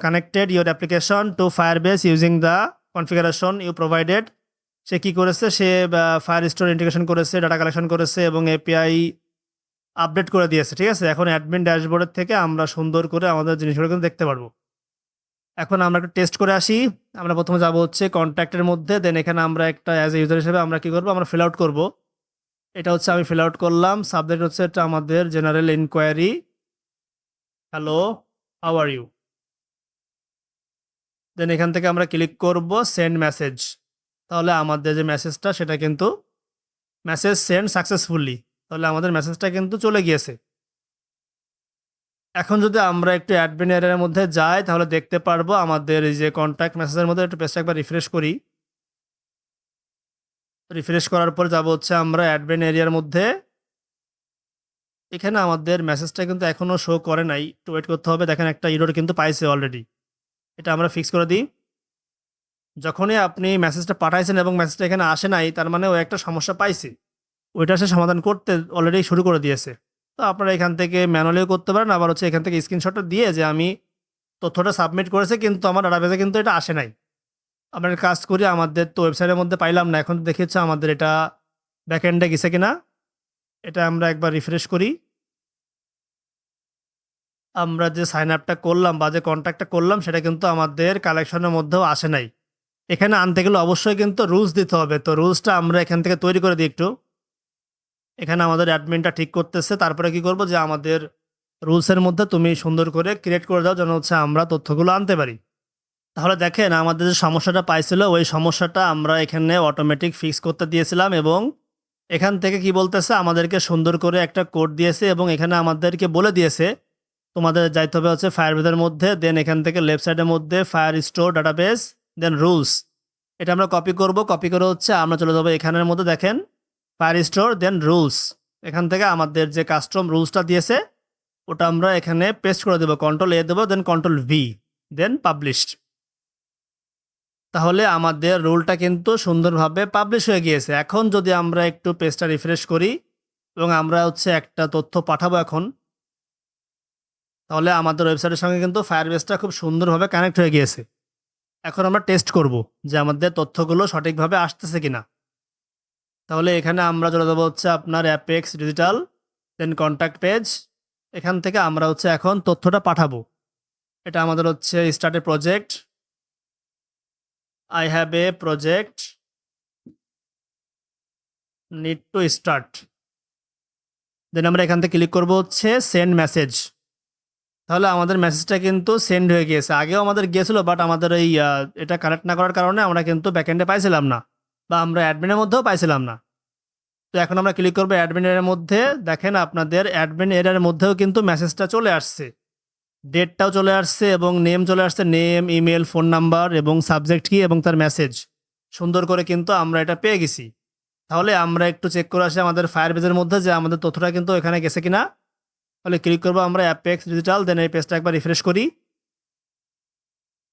connected your application to Firebase using the configuration you provided. সে কি করেছে, সে ফায়ারস্টোর ইন্টিগ্রেশন করেছে, ডাটা কালেকশন করেছে এবং এপিআই আপডেট করে দিয়েছে। ঠিক আছে, এখন অ্যাডমিন ড্যাশবোর্ডের থেকে আমরা সুন্দর করে আমাদের জিনিসগুলো কিন্তু দেখতে পারবো। এখন আমরা একটু টেস্ট করে আসি। আমরা প্রথমে যাব হচ্ছে কন্ট্যাক্টের মধ্যে, দেন এখানে আমরা একটা অ্যাজ এ ইউজার হিসেবে আমরা কি করবো, আমরা ফিল আউট করবো। এটা হচ্ছে আমি ফিল আউট করলাম। সাবজেক্ট হচ্ছে এটা আমাদের general inquiry, hello how are you. Then এখান থেকে আমরা ক্লিক করব সেন্ড মেসেজ। তাহলে আমাদের যে মেসেজটা সেটা কিন্তু মেসেজ সেন্ড সাকসেসফুলি, তাহলে আমাদের মেসেজটা কিন্তু চলে গিয়েছে। এখন যদি আমরা একটু অ্যাডমিন এরিয়ার মধ্যে যাই, তাহলে দেখতে পারবো আমাদের এই যে কন্ট্যাক্ট মেসেজের মধ্যে একটু পেজটা একবার রিফ্রেশ করি। রিফ্রেশ করার পর যাব হচ্ছে আমরা অ্যাডমিন এরিয়ার মধ্যে। এখানে আমাদের মেসেজটা কিন্তু এখনও শো করে নাই, একটু ওয়েট করতে হবে। দেখেন একটা ইরর কিন্তু পাইছে অলরেডি, এটা আমরা ফিক্স করে দিই। যখনই আপনি মেসেজটা পাঠাইছেন এবং মেসেজটা এখানে আসে নাই, তার মানে ও একটা সমস্যা পাইছে, ওইটা সে সমাধান করতে অলরেডি শুরু করে দিয়েছে। তো আপনারা এখান থেকে ম্যানুয়ালিও করতে পারেন, আবার হচ্ছে এখান থেকে স্ক্রিনশটটা দিয়ে যে আমি তথ্যটা সাবমিট করেছে কিন্তু আমার ডাটাবেজে কিন্তু এটা আসে নাই। আমরা একটা কাজ করি, আমাদের তো ওয়েবসাইটের মধ্যে পাইলাম না, এখন দেখি হচ্ছে আমাদের এটা ব্যাকএন্ডে গেছে কিনা। এটা আমরা একবার রিফ্রেশ করি। আমরা যে সাইন আপটা করলাম বা যে কন্ট্যাক্টটা করলাম সেটা কিন্তু আমাদের কালেকশনের মধ্যেও আসে নাই। এখানে আনতে গেলে অবশ্যই কিন্তু রুলস দিতে হবে। তো রুলসটা আমরা এখান থেকে তৈরি করে দিই একটু। এখানে আমাদের অ্যাডমিনটা ঠিক করতেছে। তারপরে কি করব, যে আমাদের রুলসের মধ্যে তুমি সুন্দর করে ক্রিয়েট করে দাও যেন হচ্ছে আমরা তথ্যগুলো আনতে পারি। তাহলে দেখেন আমাদের যে সমস্যাটা পাইছিল ওই সমস্যাটা আমরা এখানে অটোমেটিক ফিক্স করতে দিয়েছিলাম এবং এখান থেকে কি বলতেছে, আমাদেরকে সুন্দর করে একটা কোড দিয়েছে এবং এখানে আমাদেরকে বলে দিয়েছে তোমাদের যাইতে হবে হচ্ছে ফায়ারবেজের মধ্যে, দেন এখান থেকে লেফট সাইডের মধ্যে ফায়ার স্টোর ডাটাবেস, দেন রুলস। এটা আমরা কপি করব। কপি করে হচ্ছে আমরা চলে যাবো এখানের মধ্যে, দেখেন ফায়ার স্টোর দেন রুলস। এখান থেকে আমাদের যে কাস্টম রুলসটা দিয়েছে ওটা আমরা এখানে পেস্ট করে দেবো, কন্ট্রোল এ দেবো, দেন কন্ট্রোল ভি, দেন পাবলিশড। তাহলে আমাদের রুলটা কিন্তু সুন্দরভাবে পাবলিশ হয়ে গিয়েছে। এখন যদি আমরা একটু পেজটা রিফ্রেশ করি এবং আমরা হচ্ছে একটা তথ্য পাঠাবো এখন, তাহলে আমাদের ওয়েবসাইটের সঙ্গে কিন্তু ফায়ারবেসটা খুব সুন্দরভাবে কানেক্ট হয়ে গিয়েছে। এখন আমরা টেস্ট করব যে আমাদের তথ্যগুলো সঠিকভাবে আসতেছে কিনা। তাহলে এখানে আমরা চলে যাবো হচ্ছে আপনার অ্যাপেক্স ডিজিটাল, দেন কন্ট্যাক্ট পেজ। এখান থেকে আমরা হচ্ছে এখন তথ্যটা পাঠাবো। এটা আমাদের হচ্ছে start a project, I have a project, need to start. Then আমরা এখান থেকে ক্লিক করবো হচ্ছে সেন্ড মেসেজ। তাহলে আমাদের মেসেজটা কিন্তু সেন্ড হয়ে গিয়েছে। আগেও আমাদের গিয়েছিল, বাট আমাদের এই এটা কানেক্ট না করার কারণে আমরা কিন্তু ব্যাকএন্ডে পাইছিলাম না, বা আমরা অ্যাডমিনের মধ্যেও পাইছিলাম না। তো এখন আমরা ক্লিক করবো অ্যাডমিন এর মধ্যে। দেখেন আপনাদের অ্যাডমিন এর মধ্যেও কিন্তু মেসেজটা চলে আসছে, ডেটটাও চলে আসছে এবং নেম চলে আসছে, নেম, ইমেল, ফোন নাম্বার এবং সাবজেক্ট কি এবং তার মেসেজ সুন্দর করে কিন্তু আমরা এটা পেয়ে গেছি। তাহলে আমরা একটু চেক করে আসি আমাদের ফায়ারবেজের মধ্যে যে আমাদের তথ্যটা কিন্তু এখানে গেছে কিনা। তাহলে ক্লিক করবো আমরা অ্যাপেক্স ডিজিটাল, দেন এই পেজটা একবার রিফ্রেশ করি।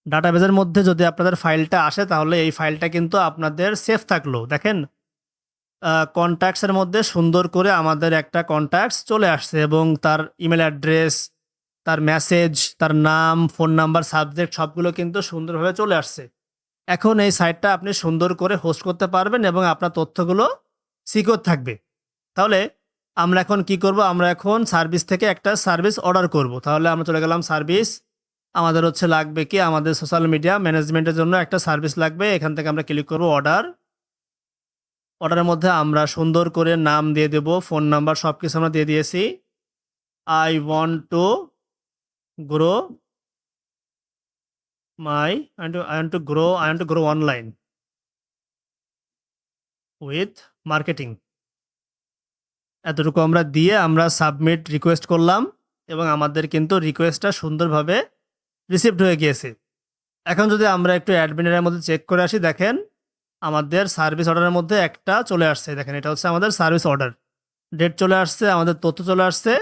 ডাটাবেজের মধ্যে যদি আপনাদের ফাইলটা আসে তাহলে এই ফাইলটা কিন্তু আপনাদের সেফ থাকলো। দেখেন কন্ট্যাক্টসের মধ্যে সুন্দর করে আমাদের একটা কন্ট্যাক্টস চলে আসছে এবং তার ইমেল অ্যাড্রেস, তার মেসেজ, তার নাম, ফোন নাম্বার, সাবজেক্ট সবগুলো কিন্তু সুন্দরভাবে চলে আসছে। এখন এই সাইটটা আপনি সুন্দর করে হোস্ট করতে পারবেন এবং আপনার তথ্যগুলো সিকিউর থাকবে। তাহলে আমরা এখন কি করব, আমরা এখন সার্ভিস থেকে একটা সার্ভিস অর্ডার করব। তাহলে আমরা চলে গেলাম সার্ভিস। আমাদের হচ্ছে লাগবে কি, আমাদের সোশ্যাল মিডিয়া ম্যানেজমেন্টের জন্য একটা সার্ভিস লাগবে। এখান থেকে আমরা ক্লিক করব অর্ডার। অর্ডারের মধ্যে আমরা সুন্দর করে নাম দিয়ে দেব, ফোন নাম্বার সব কিছু আমরা দিয়ে দিয়েছি। I want to grow my I want to grow online with marketing. এতটুকু আমরা দিয়ে আমরা সাবমিট রিকোয়েস্ট করলাম এবং আমাদের কিন্তু রিকোয়েস্টটা সুন্দরভাবে রিসিভড হয়ে গিয়েছে। এখন যদি আমরা একটু অ্যাডমিনের মধ্যে চেক করে আসি, দেখেন আমাদের সার্ভিস অর্ডারের মধ্যে একটা চলে আসছে। দেখেন এটা হচ্ছে আমাদের সার্ভিস অর্ডার, ডেট চলে আসছে, আমাদের তথ্য চলে আসছে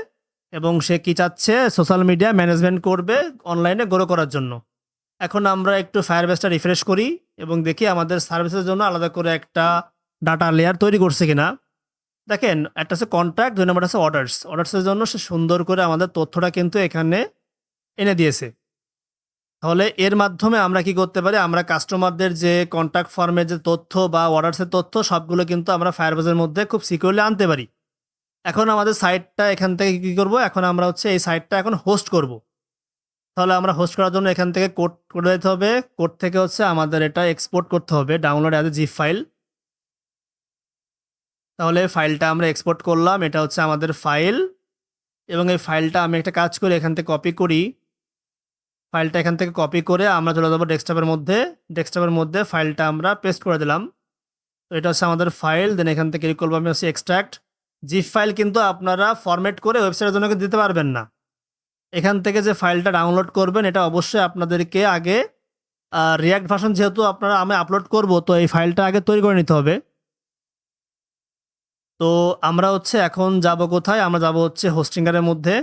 এবং সে কি চাচ্ছে, সোশ্যাল মিডিয়া ম্যানেজমেন্ট করবে অনলাইনে গ্রো করার জন্য। এখন আমরা একটু ফায়ারবেসটা রিফ্রেশ করি এবং দেখি আমাদের সার্ভিসের জন্য আলাদা করে একটা ডাটা লেয়ার তৈরি করছে কিনা। দেখেন একটা হচ্ছে কন্ট্যাক্ট, 2 নম্বর আছে অর্ডার্স। অর্ডার্সের জন্য সে সুন্দর করে আমাদের তথ্যটা কিন্তু এখানে এনে দিয়েছে। তাহলে এর মাধ্যমে আমরা কি করতে পারি, আমরা কাস্টমারদের যে কন্ট্যাক্ট ফর্মের যে তথ্য বা অর্ডার্সের তথ্য সবগুলো কিন্তু আমরা ফায়ারবেসের মধ্যে খুব সিকিউরলি আনতে পারি। এখন আমাদের সাইটটা এখান থেকে কি করব, এখন আমরা হচ্ছে এই সাইটটা এখন হোস্ট করব। তাহলে আমরা হোস্ট করার জন্য এখান থেকে কোড করে দিতে হবে। কোড থেকে হচ্ছে আমাদের এটা এক্সপোর্ট করতে হবে, download as a zip file. তাহলে ফাইলটা আমরা এক্সপোর্ট করলাম, এটা হচ্ছে আমাদের ফাইল এবং এই ফাইলটা আমি একটা কাজ করি, এখান থেকে কপি করি। ফাইলটা এখান থেকে কপি করে আমরা চলে যাবো ডেস্কটপের মধ্যে। ডেস্কটপের মধ্যে ফাইলটা আমরা পেস্ট করে দিলাম। তো এটা হচ্ছে আমাদের ফাইল। দেন এখান থেকে ক্লিক করবো আমি হচ্ছে এক্সট্রাক্ট। জিপ ফাইল কিন্তু আপনারা ফরম্যাট করে ওয়েবসাইটের জন্য দিতে পারবেন না। এখান থেকে যে ফাইলটা ডাউনলোড করবেন এটা অবশ্যই আপনাদেরকে আগে রিয়াক্ট ভার্সন যেহেতু আপনারা আমি আপলোড করব, তো এই ফাইলটা আগে তৈরি করে নিতে হবে। তো আমরা হচ্ছে এখন যাব কোথায়, আমরা যাব হচ্ছে হোস্টিঙ্গারের মধ্যে।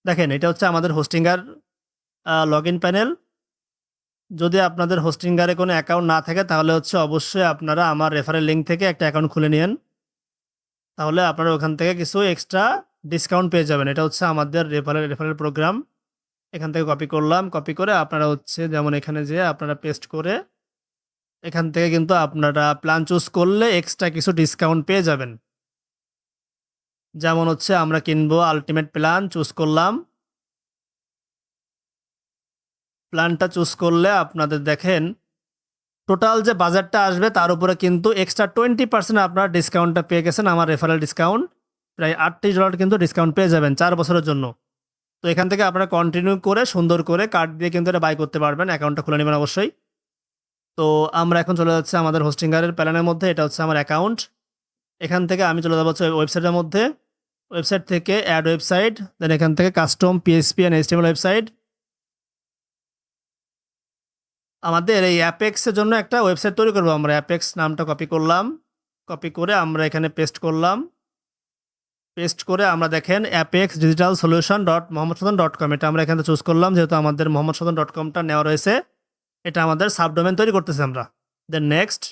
দেখেন এটা হচ্ছে আমাদের হোস্টিঙ্গার লগ ইন প্যানেল। যদি আপনাদের হোস্টিঙ্গারে কোনো অ্যাকাউন্ট না থাকে তাহলে হচ্ছে অবশ্যই আপনারা আমার রেফারেল লিঙ্ক থেকে একটা অ্যাকাউন্ট খুলে নিন। তাহলে আপনারা ওখান থেকে কিছু এক্সট্রা ডিসকাউন্ট পেয়ে যাবেন। এটা হচ্ছে আমাদের রেফারেল প্রোগ্রাম। এখান থেকে কপি করলাম, কপি করে আপনারা হচ্ছে যেমন এখানে যেয়ে আপনারা পেস্ট করে এখান থেকে কিন্তু আপনারা প্ল্যান চুজ করলে এক্সট্রা কিছু ডিসকাউন্ট পেয়ে যাবেন। যেমন হচ্ছে আমরা কিনবো আলটিমেট প্ল্যান, চুজ করলাম। প্ল্যানটা চুজ করলে আপনাদের দেখেন টোটাল যে বাজেটটা আসবে তার উপরে কিন্তু এক্সট্রা 20% আপনারা ডিসকাউন্টটা পেয়ে গেছেন। আমার রেফারেল ডিসকাউন্ট প্রায় $38 কিন্তু ডিসকাউন্ট পেয়ে যাবেন 4 বছরের জন্য। তো এখান থেকে আপনারা কন্টিনিউ করে সুন্দর করে কার্ড দিয়ে কিন্তু এটা বাই করতে পারবেন, অ্যাকাউন্টটা খুলে নেবেন অবশ্যই। তো আমরা এখন চলে যাচ্ছি আমাদের হোস্টিঙ্গারের প্ল্যানের মধ্যে। এটা হচ্ছে আমার অ্যাকাউন্ট। এখান থেকে আমি চলে যাবো হচ্ছে ওয়েবসাইটের মধ্যে। ওয়েবসাইট থেকে অ্যাড ওয়েবসাইট, দেন এখান থেকে custom PSP and HTML website. আমাদের এই অ্যাপেক্সের জন্য একটা ওয়েবসাইট তৈরি করবো আমরা। অ্যাপেক্স নামটা কপি করলাম, কপি করে আমরা এখানে পেস্ট করলাম। পেস্ট করে আমরা দেখেন অ্যাপেক্স ডিজিটাল সলিউশন .mohammedsadan.com এটা আমরা এখানে চুজ করলাম, যেহেতু আমাদের mohammedsadan.comটা নেওয়া রয়েছে। এটা আমাদের সাবডোমেন তৈরি করতেছি আমরা। Then next.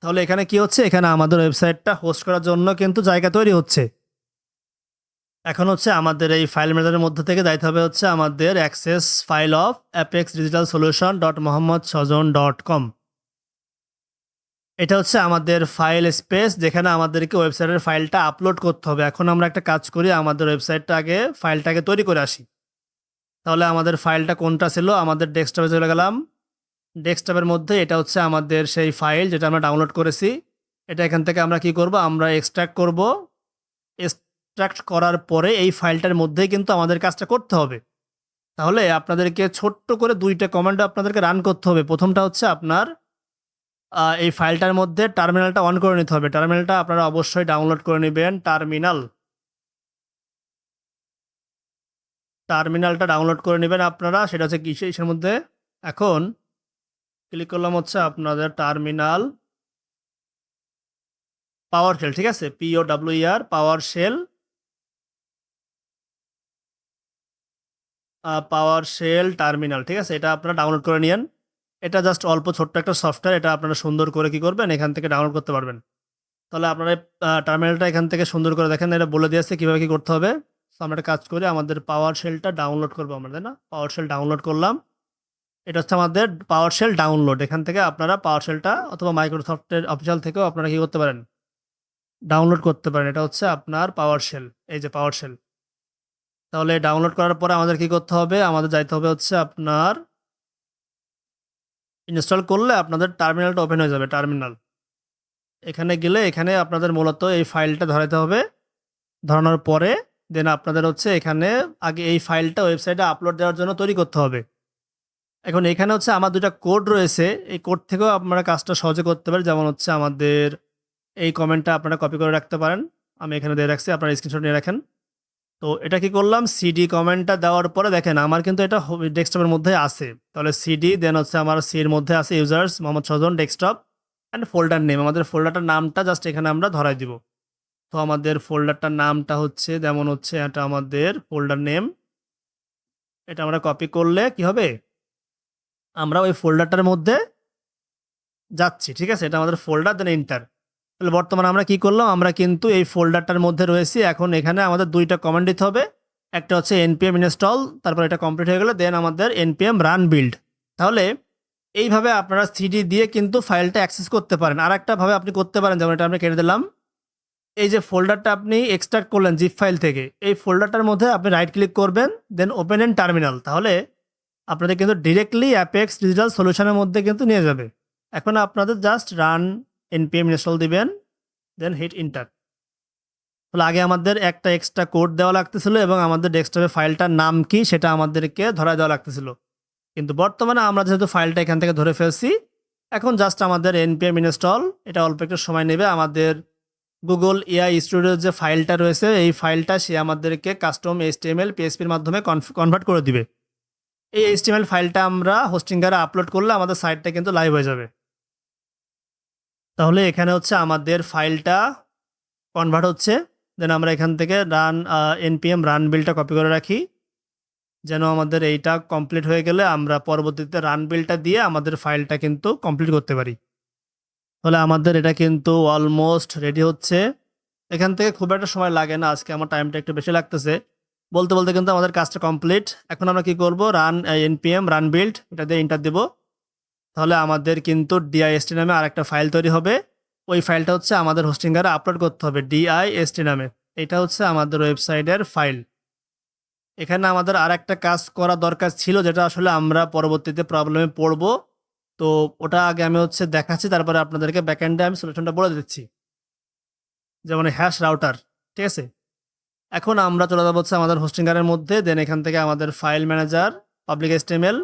তাহলে এখানে কি হচ্ছে, এখানে আমাদের ওয়েবসাইটটা হোস্ট করার জন্য কিন্তু জায়গা তৈরি হচ্ছে। এখন হচ্ছে আমাদের এই ফাইল ম্যানেজারের মধ্যে থেকে যাইতে হবে হচ্ছে আমাদের access file of Apex digital solution dot Mohammad Sajan dot কম। এটা হচ্ছে আমাদের ফাইল স্পেস, যেখানে আমাদেরকে ওয়েবসাইটের ফাইলটা আপলোড করতে হবে। এখন আমরা একটা কাজ করি, আমাদের ওয়েবসাইটটা আগে ফাইলটাকে তৈরি করে আসি। তাহলে আমাদের ফাইলটা কোনটা ছিল, আমাদের ডেস্কটপে চলে গেলাম। ডেস্কটপের মধ্যে এটা হচ্ছে আমাদের সেই ফাইল যেটা আমরা ডাউনলোড করেছি। এটা এখান থেকে আমরা কি করব, আমরা এক্সট্রাক্ট করব। এক্সট্রাক্ট করার পরে এই ফাইলটার মধ্যেই কিন্তু আমাদের কাজটা করতে হবে। তাহলে আপনাদেরকে ছোট্ট করে 2টা কমান্ড আপনাদেরকে রান করতে হবে। প্রথমটা হচ্ছে আপনার এই ফাইলটার মধ্যে টার্মিনালটা অন করে নিতে হবে। টার্মিনালটা আপনারা অবশ্যই ডাউনলোড করে নেবেন। টার্মিনালটা ডাউনলোড করে নেবেন আপনারা। সেটা হচ্ছে কিসের মধ্যে, এখন ক্লিক করলাম হচ্ছে আপনাদের টার্মিনাল পাওয়ার শেল, ঠিক আছে, POWER পাওয়ার শেল, টার্মিনাল, ঠিক আছে। এটা আপনারা ডাউনলোড করে নিন। এটা জাস্ট অল্প ছোট্ট একটা সফটওয়্যার, এটা আপনারা সুন্দর করে কি করবেন, এখান থেকে ডাউনলোড করতে পারবেন। তাহলে আপনারা টার্মিনালটা এখান থেকে সুন্দর করে দেখেন, এটা বলে দিয়েছে কীভাবে কী করতে হবে। তো আমরা একটা কাজ করি, আমাদের পাওয়ার শেলটা ডাউনলোড করবো আমরা, তাই না? পাওয়ার শেল ডাউনলোড করলাম। এটা হচ্ছে আমাদের পাওয়ার শেল ডাউনলোড। এখান থেকে আপনারা পাওয়ার শেলটা অথবা মাইক্রোসফটের অফিসিয়াল থেকেও আপনারা কী করতে পারেন, ডাউনলোড করতে পারেন। এটা হচ্ছে আপনার পাওয়ার শেল, এই যে পাওয়ার শেল। তাহলে ডাউনলোড করার পরে আমাদের কি করতে হবে, আমাদের যাইতে হবে হচ্ছে আপনার ইনস্টল করলে আপনাদের টার্মিনালটা ওপেন হয়ে যাবে। টার্মিনাল এখানে গেলে এখানে আপনাদের মূলত এই ফাইলটা ধরাতে হবে। ধরানোর পরে দেন আপনাদের হচ্ছে এখানে আগে এই ফাইলটা ওয়েবসাইটে আপলোড দেওয়ার জন্য তৈরি করতে হবে। এখন এখানে হচ্ছে আমার 2টা কোড রয়েছে, এই কোড থেকেও আপনারা কাজটা সহজে করতে পারেন। যেমন হচ্ছে আমাদের এই কমেন্টটা আপনারা কপি করে রাখতে পারেন, আমি এখানে দিয়ে রাখছি, আপনারা স্ক্রিনশট নিয়ে রাখেন। তো এটা কি করলাম, সিডি কমেন্টটা দেওয়ার পরে দেখেন আমার কিন্তু এটা ডেস্কটপের মধ্যে আছে। তাহলে সিডি দেন হচ্ছে আমার সির মধ্যে আছে users Mohammad Sajan desktop and folder name. আমাদের ফোল্ডারটার নামটা জাস্ট এখানে আমরা ধরাই দিব। তো আমাদের ফোল্ডারটার নামটা হচ্ছে যেমন হচ্ছে এটা আমাদের ফোল্ডার নেম। এটা আমরা কপি করলে কি হবে, আমরা ওই ফোল্ডারটার মধ্যে যাচ্ছি, ঠিক আছে। এটা আমাদের ফোল্ডার, দেন এন্টার। তাহলে বর্তমানে আমরা কি করলাম, আমরা কিন্তু এই ফোল্ডারটার মধ্যে রয়েছি। এখন এখানে আমাদের 2টা কমান্ড দিতে হবে। একটা হচ্ছে npm ইনস্টল, তারপর এটা কমপ্লিট হয়ে গেলে দেন আমাদের npm রান বিল্ড। তাহলে এইভাবে আপনারা সিডি দিয়ে কিন্তু ফাইলটা অ্যাক্সেস করতে পারেন। আর একটা ভাবে আপনি করতে পারেন, যেমন এটা আমরা কেটে দিলাম। এই যে ফোল্ডারটা আপনি এক্সট্রাক্ট করলেন জিপ ফাইল থেকে, এই ফোল্ডারটার মধ্যে আপনি রাইট ক্লিক করবেন, দেন ওপেন ইন টার্মিনাল। তাহলে আপনাদের কিন্তু ডিরেক্টলি অ্যাপেক্স ডিজিটাল সলিউশনের মধ্যে কিন্তু নিয়ে যাবে। এখন আপনাদের জাস্ট রান npm ইনস্টল দিবেন, দেন হিট ইন্টার। তাহলে আগে আমাদের একটা এক্সট্রা কোড দেওয়া লাগতেছিল এবং আমাদের ডেস্কটপে ফাইলটার নাম কি সেটা আমাদেরকে ধরা দেওয়া লাগতেছিল। কিন্তু বর্তমানে আমরা যেহেতু ফাইলটা এখান থেকে ধরে ফেলছি, এখন জাস্ট আমাদের npm ইনস্টল, এটা অল্প একটু সময় নেবে। আমাদের গুগল এআই স্টুডিওর যে ফাইলটা রয়েছে, এই ফাইলটা সে আমাদেরকে কাস্টম HTML PHP এর মাধ্যমে কনভার্ট করে দিবে। এই HTML ফাইলটা আমরা হোস্টিংগারে আপলোড করলে আমাদের সাইটটা কিন্তু লাইভ হয়ে যাবে। তাহলে এখানে হচ্ছে আমাদের ফাইলটা কনভার্ট হচ্ছে, দেন আমরা এখান থেকে npm রান বিলটা কপি করে রাখি, যেন আমাদের এইটা কমপ্লিট হয়ে গেলে আমরা পরবর্তীতে রান বিলটা দিয়ে আমাদের ফাইলটা কিন্তু কমপ্লিট করতে পারি। তাহলে আমাদের এটা কিন্তু অলমোস্ট রেডি হচ্ছে। এখান থেকে খুব একটা সময় লাগে না, আজকে আমার টাইমটা একটু বেশি লাগতেছে। বলতে বলতে কিন্তু আমাদের কাজটা কমপ্লিট। এখন আমরা কি করব, npm রান বিল্ড, এটা দিয়ে এন্টার দেব। তাহলে আমাদের কিন্তু dist নামে আরেকটা ফাইল তৈরি হবে। ওই ফাইলটা হচ্ছে আমাদের হোস্টিংগারে আপলোড করতে হবে dist নামে। এটা হচ্ছে আমাদের ওয়েবসাইটের ফাইল। এখানে আমাদের আরেকটা কাজ করা দরকার ছিল, যেটা আসলে আমরা পরবর্তীতে প্রবলেমে পড়ব। তো ওটা আগে আমি হচ্ছে দেখাচ্ছি, তারপরে আপনাদেরকে ব্যাকএন্ডে আমি সলিউশনটা বলে দিচ্ছি। যেমন হ্যাশ রাউটার, ঠিক আছে। এখন আমরা চলে যাবো হচ্ছে আমাদের হোস্টিংগারের মধ্যে, দেন এখান থেকে আমাদের ফাইল ম্যানেজার পাবলিক HTML,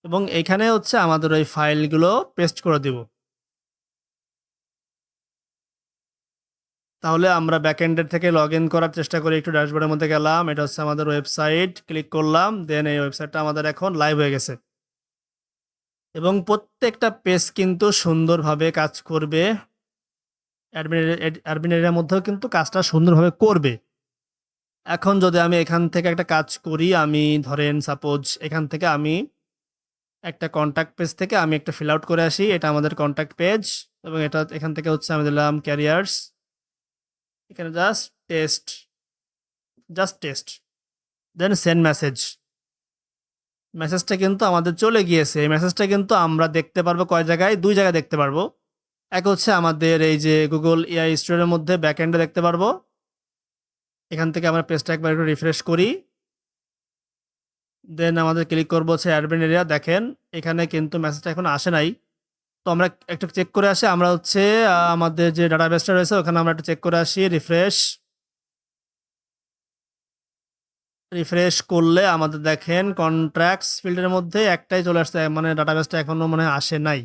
এবং এইখানে হচ্ছে আমাদের ওই ফাইলগুলো পেস্ট করে দিব। তাহলে আমরা ব্যাকএন্ডের থেকে লগ ইন করার চেষ্টা করি। একটু ড্যাশবোর্ডের মধ্যে গেলাম, এটা হচ্ছে আমাদের ওয়েবসাইট, ক্লিক করলাম, দেন এই ওয়েবসাইটটা আমাদের এখন লাইভ হয়ে গেছে এবং প্রত্যেকটা পেজ কিন্তু সুন্দরভাবে কাজ করবে। অ্যাডমিন এরিয়ার মধ্যেও কিন্তু কাজটা সুন্দরভাবে করবে। এখন যদি আমি এখান থেকে একটা কাজ করি, আমি ধরেন সাপোজ এখান থেকে আমি একটা কন্ট্যাক্ট পেজ থেকে আমি একটা ফিল আউট করে আসি। এটা আমাদের কন্ট্যাক্ট পেজ, এবং এটা এখান থেকে হচ্ছে আমি দিলাম ক্যারিয়ার্স, এখানে just test just test, then send message. মেসেজটা কিন্তু আমাদের চলে গিয়েছে। এই মেসেজটা কিন্তু আমরা দেখতে পারবো কয় জায়গায়? ২ জায়গায় দেখতে পারবো। এক হচ্ছে আমাদের এই যে Google AI স্টোরের মধ্যে ব্যাকএন্ডে দেখতে পারবো। এখান থেকে আমরা পেজটা একবার একটু রিফ্রেশ করি। দেন আমাদের ক্লিক করবো হচ্ছে অ্যাডমিন এরিয়া। দেখেন এখানে কিন্তু মেসেজটা এখনো আসে নাই। তো আমরা একটু চেক করে আসি। আমরা হচ্ছে আমাদের যে ডাটাবেসটা রয়েছে ওখানে আমরা একটু চেক করে আসি। রিফ্রেশ করলে আমাদের দেখেন কন্ট্রাক্টস ফিল্ডের মধ্যে একটাই চলে আসছে, মানে ডাটাবেসটা এখনো মনে হয় আসে নাই।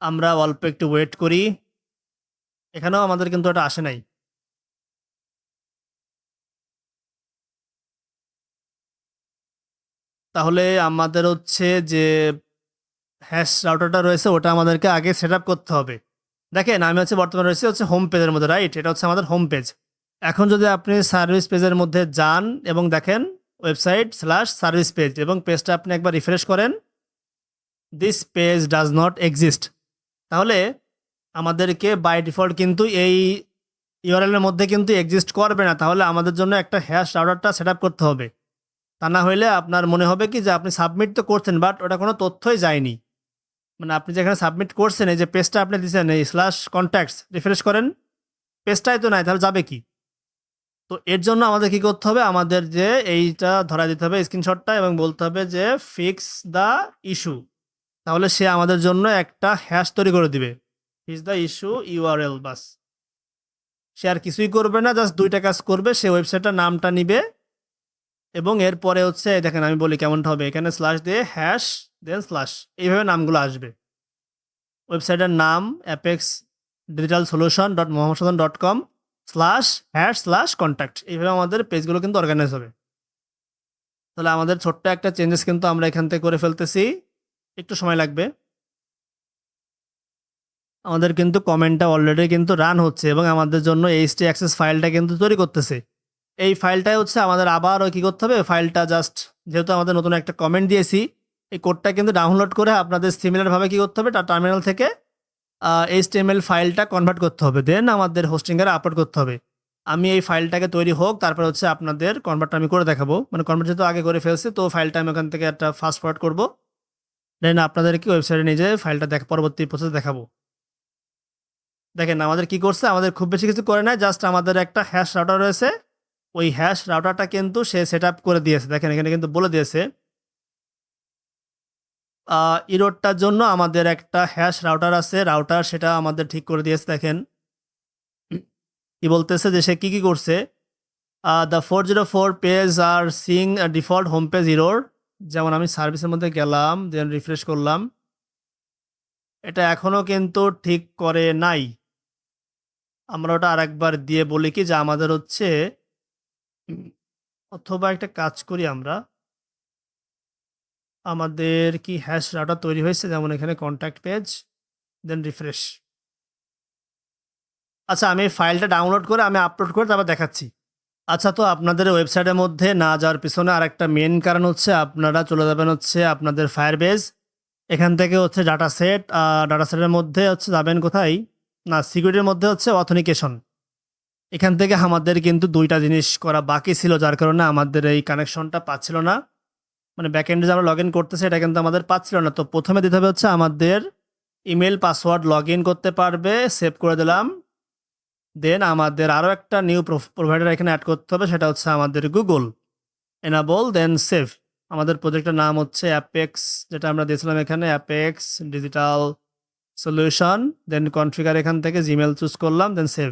আমরা অল্প একটু ওয়েট করি। এখানেও আমাদের কিন্তু এটা আসে নাই। তাহলে আমাদের হচ্ছে যে হ্যাশ রাউটারটা রয়েছে ওটা আমাদেরকে আগে সেটআপ করতে হবে। দেখেন আমি হচ্ছে বর্তমানে রয়েছি হচ্ছে হোম পেজের মধ্যে, রাইট? এটা হচ্ছে আমাদের হোম পেজ। এখন যদি আপনি সার্ভিস পেজের মধ্যে যান এবং দেখেন ওয়েবসাইট/সার্ভিস পেজ এবং পেজটা আপনি একবার রিফ্রেশ করেন, this page does not exist. তাহলে আমাদেরকে বাই ডিফল্ট কিন্তু এই ইউআরএল এর মধ্যে কিন্তু এক্সিস্ট করবে না। তাহলে আমাদের জন্য একটা হ্যাশ রাউটারটা সেটআপ করতে হবে। তা না হইলে আপনার মনে হবে কি যে আপনি সাবমিট তো করছেন বাট ওটা কোনো তথ্যই যায়নি। মানে আপনি যেখানে সাবমিট করছেন এই যে পেজটা আপনি দিয়েছেন এই /contacts রিফ্রেশ করেন, পেজটাই তো নাই, তাহলে যাবে কি? তো এর জন্য আমাদের কি করতে হবে? আমাদের যে এইটা ধরায় দিতে হবে স্ক্রিনশটটা এবং বলতে হবে যে ফিক্স দ্য ইস্যু। তাহলে সে আমাদের জন্য একটা হ্যাশ তৈরি করে দিবে। ফিক্স দ্য ইস্যু ইউআরএল, বাস। সে আর কিছুই করবে না, জাস্ট ২ টা কাজ করবে। সে ওয়েবসাইটটার নামটা নিবে এবং এরপরে হচ্ছে দেখেন আমি বলি কেমনটা হবে। এখানে স্ল্যাশ দিয়ে হ্যাশ দেন স্ল্যাশ এইভাবে নামগুলো আসবে। ওয়েবসাইটের নাম apexdigitalsolution.mohammedshadan.com/hash/contact এইভাবে আমাদের পেজগুলো কিন্তু অর্গানাইজ হবে। তাহলে আমাদের ছোট্ট একটা চেঞ্জেস কিন্তু আমরা এখান থেকে করে ফেলতেছি। একটু সময় লাগবে। আমাদের কিন্তু কমেন্টটা অলরেডি কিন্তু রান হচ্ছে এবং আমাদের জন্য htaccess ফাইলটা কিন্তু তৈরি করতেছে। এই ফাইলটাই হচ্ছে আমাদের আবারও কি করতে হবে? ফাইলটা জাস্ট যেহেতু আমাদের নতুন একটা কমেন্ট দিয়েছি, এই কোডটা কিন্তু ডাউনলোড করে আপনাদের সিমিলারভাবে কি করতে হবে? টার্মিনাল থেকে HTML ফাইলটা কনভার্ট করতে হবে। দেন আমাদের হোস্টিংয়ে আপলোড করতে হবে। আমি এই ফাইলটাকে তৈরি হোক তারপর হচ্ছে আপনাদের কনভার্টটা আমি করে দেখাবো। মানে কনভার্ট যেহেতু আগে করে ফেলছি তো ফাইলটা আমি ওখান থেকে একটা ফাস্ট ফরওয়ার্ড করবো। দেন আপনাদেরকে ওয়েবসাইটে নিয়ে যেয়ে ফাইলটা পরবর্তী প্রসেস দেখাবো। দেখেন আমাদের কি করছে? আমাদের খুব বেশি কিছু করে নাই। জাস্ট আমাদের একটা হ্যাশ রাউটার রয়েছে। ওই হ্যাশ রাউটারটা কিন্তু সে সেটআপ করে দিয়েছে। দেখেন এখানে কিন্তু বলে দিয়েছে ইরোডটার জন্য আমাদের একটা হ্যাশ রাউটার আছে। রাউটার সেটা আমাদের ঠিক করে দিয়েছে। দেখেন কি বলতেছে যে সে কি করছে? The 404 page R seeing a default home page error. যেমন আমি সার্ভিসের মধ্যে গেলাম, দেন রিফ্রেশ করলাম। এটা এখনো কিন্তু ঠিক করে নাই। আমরা ওটা আরেকবার দিয়ে বলি কি যে আমাদের হচ্ছে অথবা একটা কাজ করি আমরা। আমাদের কি হ্যাশ রাউটার তৈরি হয়েছে? যেমন এখানে কনট্যাক্ট পেজ, দেন রিফ্রেশ। আচ্ছা আমি এই ফাইলটা ডাউনলোড করে আমি আপলোড করে তারপর দেখাচ্ছি। আচ্ছা তো আপনাদের ওয়েবসাইটের মধ্যে না যাওয়ার পিছনে আরেকটা মেইন কারণ হচ্ছে আপনারা চলে যাবেন হচ্ছে আপনাদের Firebase। এখান থেকে হচ্ছে ডাটাসেটের মধ্যে হচ্ছে যাবেন কোথায়? না, সিকিউরিটির মধ্যে হচ্ছে অথেন্টিকেশন। এখান থেকে আমাদের কিন্তু ২ টা জিনিস করা বাকি ছিল যার কারণে আমাদের এই কানেকশনটা পাচ্ছিল না। মানে ব্যাকএন্ডে যে আমরা লগইন করতেছি এটা কিন্তু আমাদের পাচ্ছিল না। তো প্রথমে দিতে হবে হচ্ছে আমাদের ইমেইল পাসওয়ার্ড লগইন করতে পারবে, সেভ করে দিলাম। দেন আমাদের আরও একটা নিউ প্রোভাইডার এখানে অ্যাড করতে হবে, সেটা হচ্ছে আমাদের গুগল। এনাবল দেন সেভ। আমাদের প্রজেক্টের নাম হচ্ছে অ্যাপেক্স, যেটা আমরা দিয়েছিলাম এখানে অ্যাপেক্স ডিজিটাল সলিউশন। দেন কনফিগার এখান থেকে জিমেল চুজ করলাম, দেন সেভ।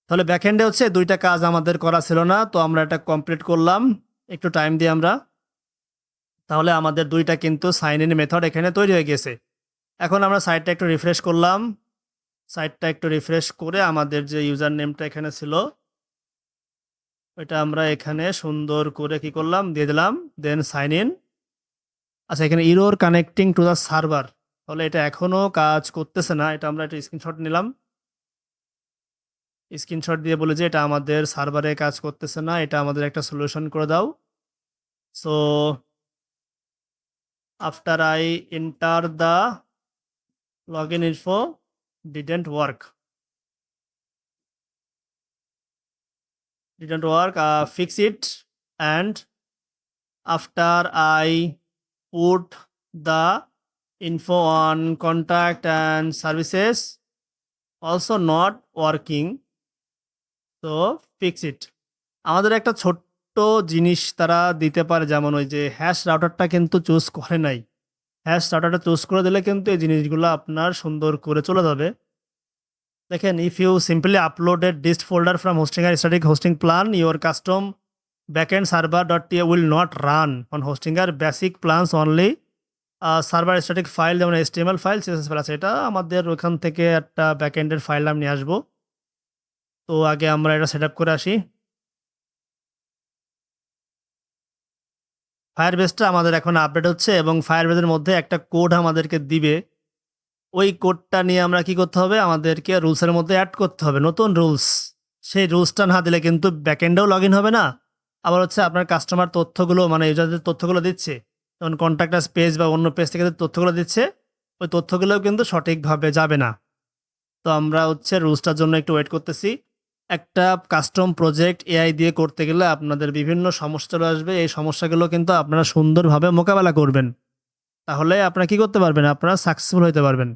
তাহলে ব্যাকএন্ডে হচ্ছে ২ টা কাজ আমাদের করা ছিল না, তো আমরা এটা কমপ্লিট করলাম একটু টাইম দিয়ে আমরা। তাহলে আমাদের ২ টা কিন্তু সাইন ইন মেথড এখানে তৈরি হয়ে গেছে। এখন আমরা সাইটটা একটু রিফ্রেশ করলাম। সাইটটা একটু রিফ্রেশ করে আমাদের যে ইউজার নেমটা এখানে ছিল ওইটা আমরা এখানে সুন্দর করে কি করলাম? দিয়ে দিলাম। দেন সাইন ইন। আচ্ছা এখানে error connecting to the server. তাহলে এটা এখনো কাজ করতেছে না। এটা আমরা একটা স্ক্রিনশট নিলাম। স্ক্রিনশট দিয়ে বলি যে এটা আমাদের সার্ভারে কাজ করতেছে না। এটা আমাদের একটা সলিউশন করে দাও। So after I enter the login info didn't work. didn't work, fix it, and after I put the info on contact and services also not working, so fix it. আমাদের একটা ছোট্ট জিনিস তারা দিতে পারে, যেমন ওই যে হ্যাশ রাউটারটা কিন্তু চুজ করে নাই। হ্যাশ রাউটারটা চুজ করে দিলে কিন্তু এই জিনিসগুলো আপনার সুন্দর করে চলে যাবে। দেখেন, if you simply uploaded dist folder from Hostinger static hosting plan, your custom backend server.tf will not run on Hostinger basic plans only. Server static file যেমন HTML ফাইল, CSS ফাইল আছে, এটা আমাদের ওখান থেকে একটা ব্যাকএন্ডের ফাইল নাম নিয়ে আসবো। তো আগে আমরা এটা সেট আপ করে আসি। ফায়ারবেসটা আমাদের এখন আপডেট হচ্ছে এবং ফায়ারবেসের মধ্যে একটা কোড আমাদেরকে দিবে। ওই কোডটা নিয়ে আমরা কি করতে হবে, আমাদেরকে রুলসের মধ্যে অ্যাড করতে হবে নতুন রুলস। সেই রুলসটা না দিলে কিন্তু ব্যাকএন্ডেও লগ ইন হবে না। আবার হচ্ছে আপনার কাস্টমার তথ্যগুলো, মানে ইউজারদের তথ্যগুলো দিচ্ছে, যেমন কন্ট্যাক্টাস পেজ বা অন্য পেজ থেকে যে তথ্যগুলো দিচ্ছে, ওই তথ্যগুলোও কিন্তু সঠিকভাবে যাবে না। তো আমরা হচ্ছে রুলসটার জন্য একটু ওয়েট করতেছি। একটা কাস্টম প্রজেক্ট এআই দিয়ে করতে গেলে আপনাদের বিভিন্ন সমস্যা চলে আসবে। এই সমস্যাগুলো কিন্তু আপনারা সুন্দরভাবে মোকাবেলা করবেন, তাহলে আপনারা কি করতে পারবেন, আপনারা সাকসেসফুল হতে পারবেন।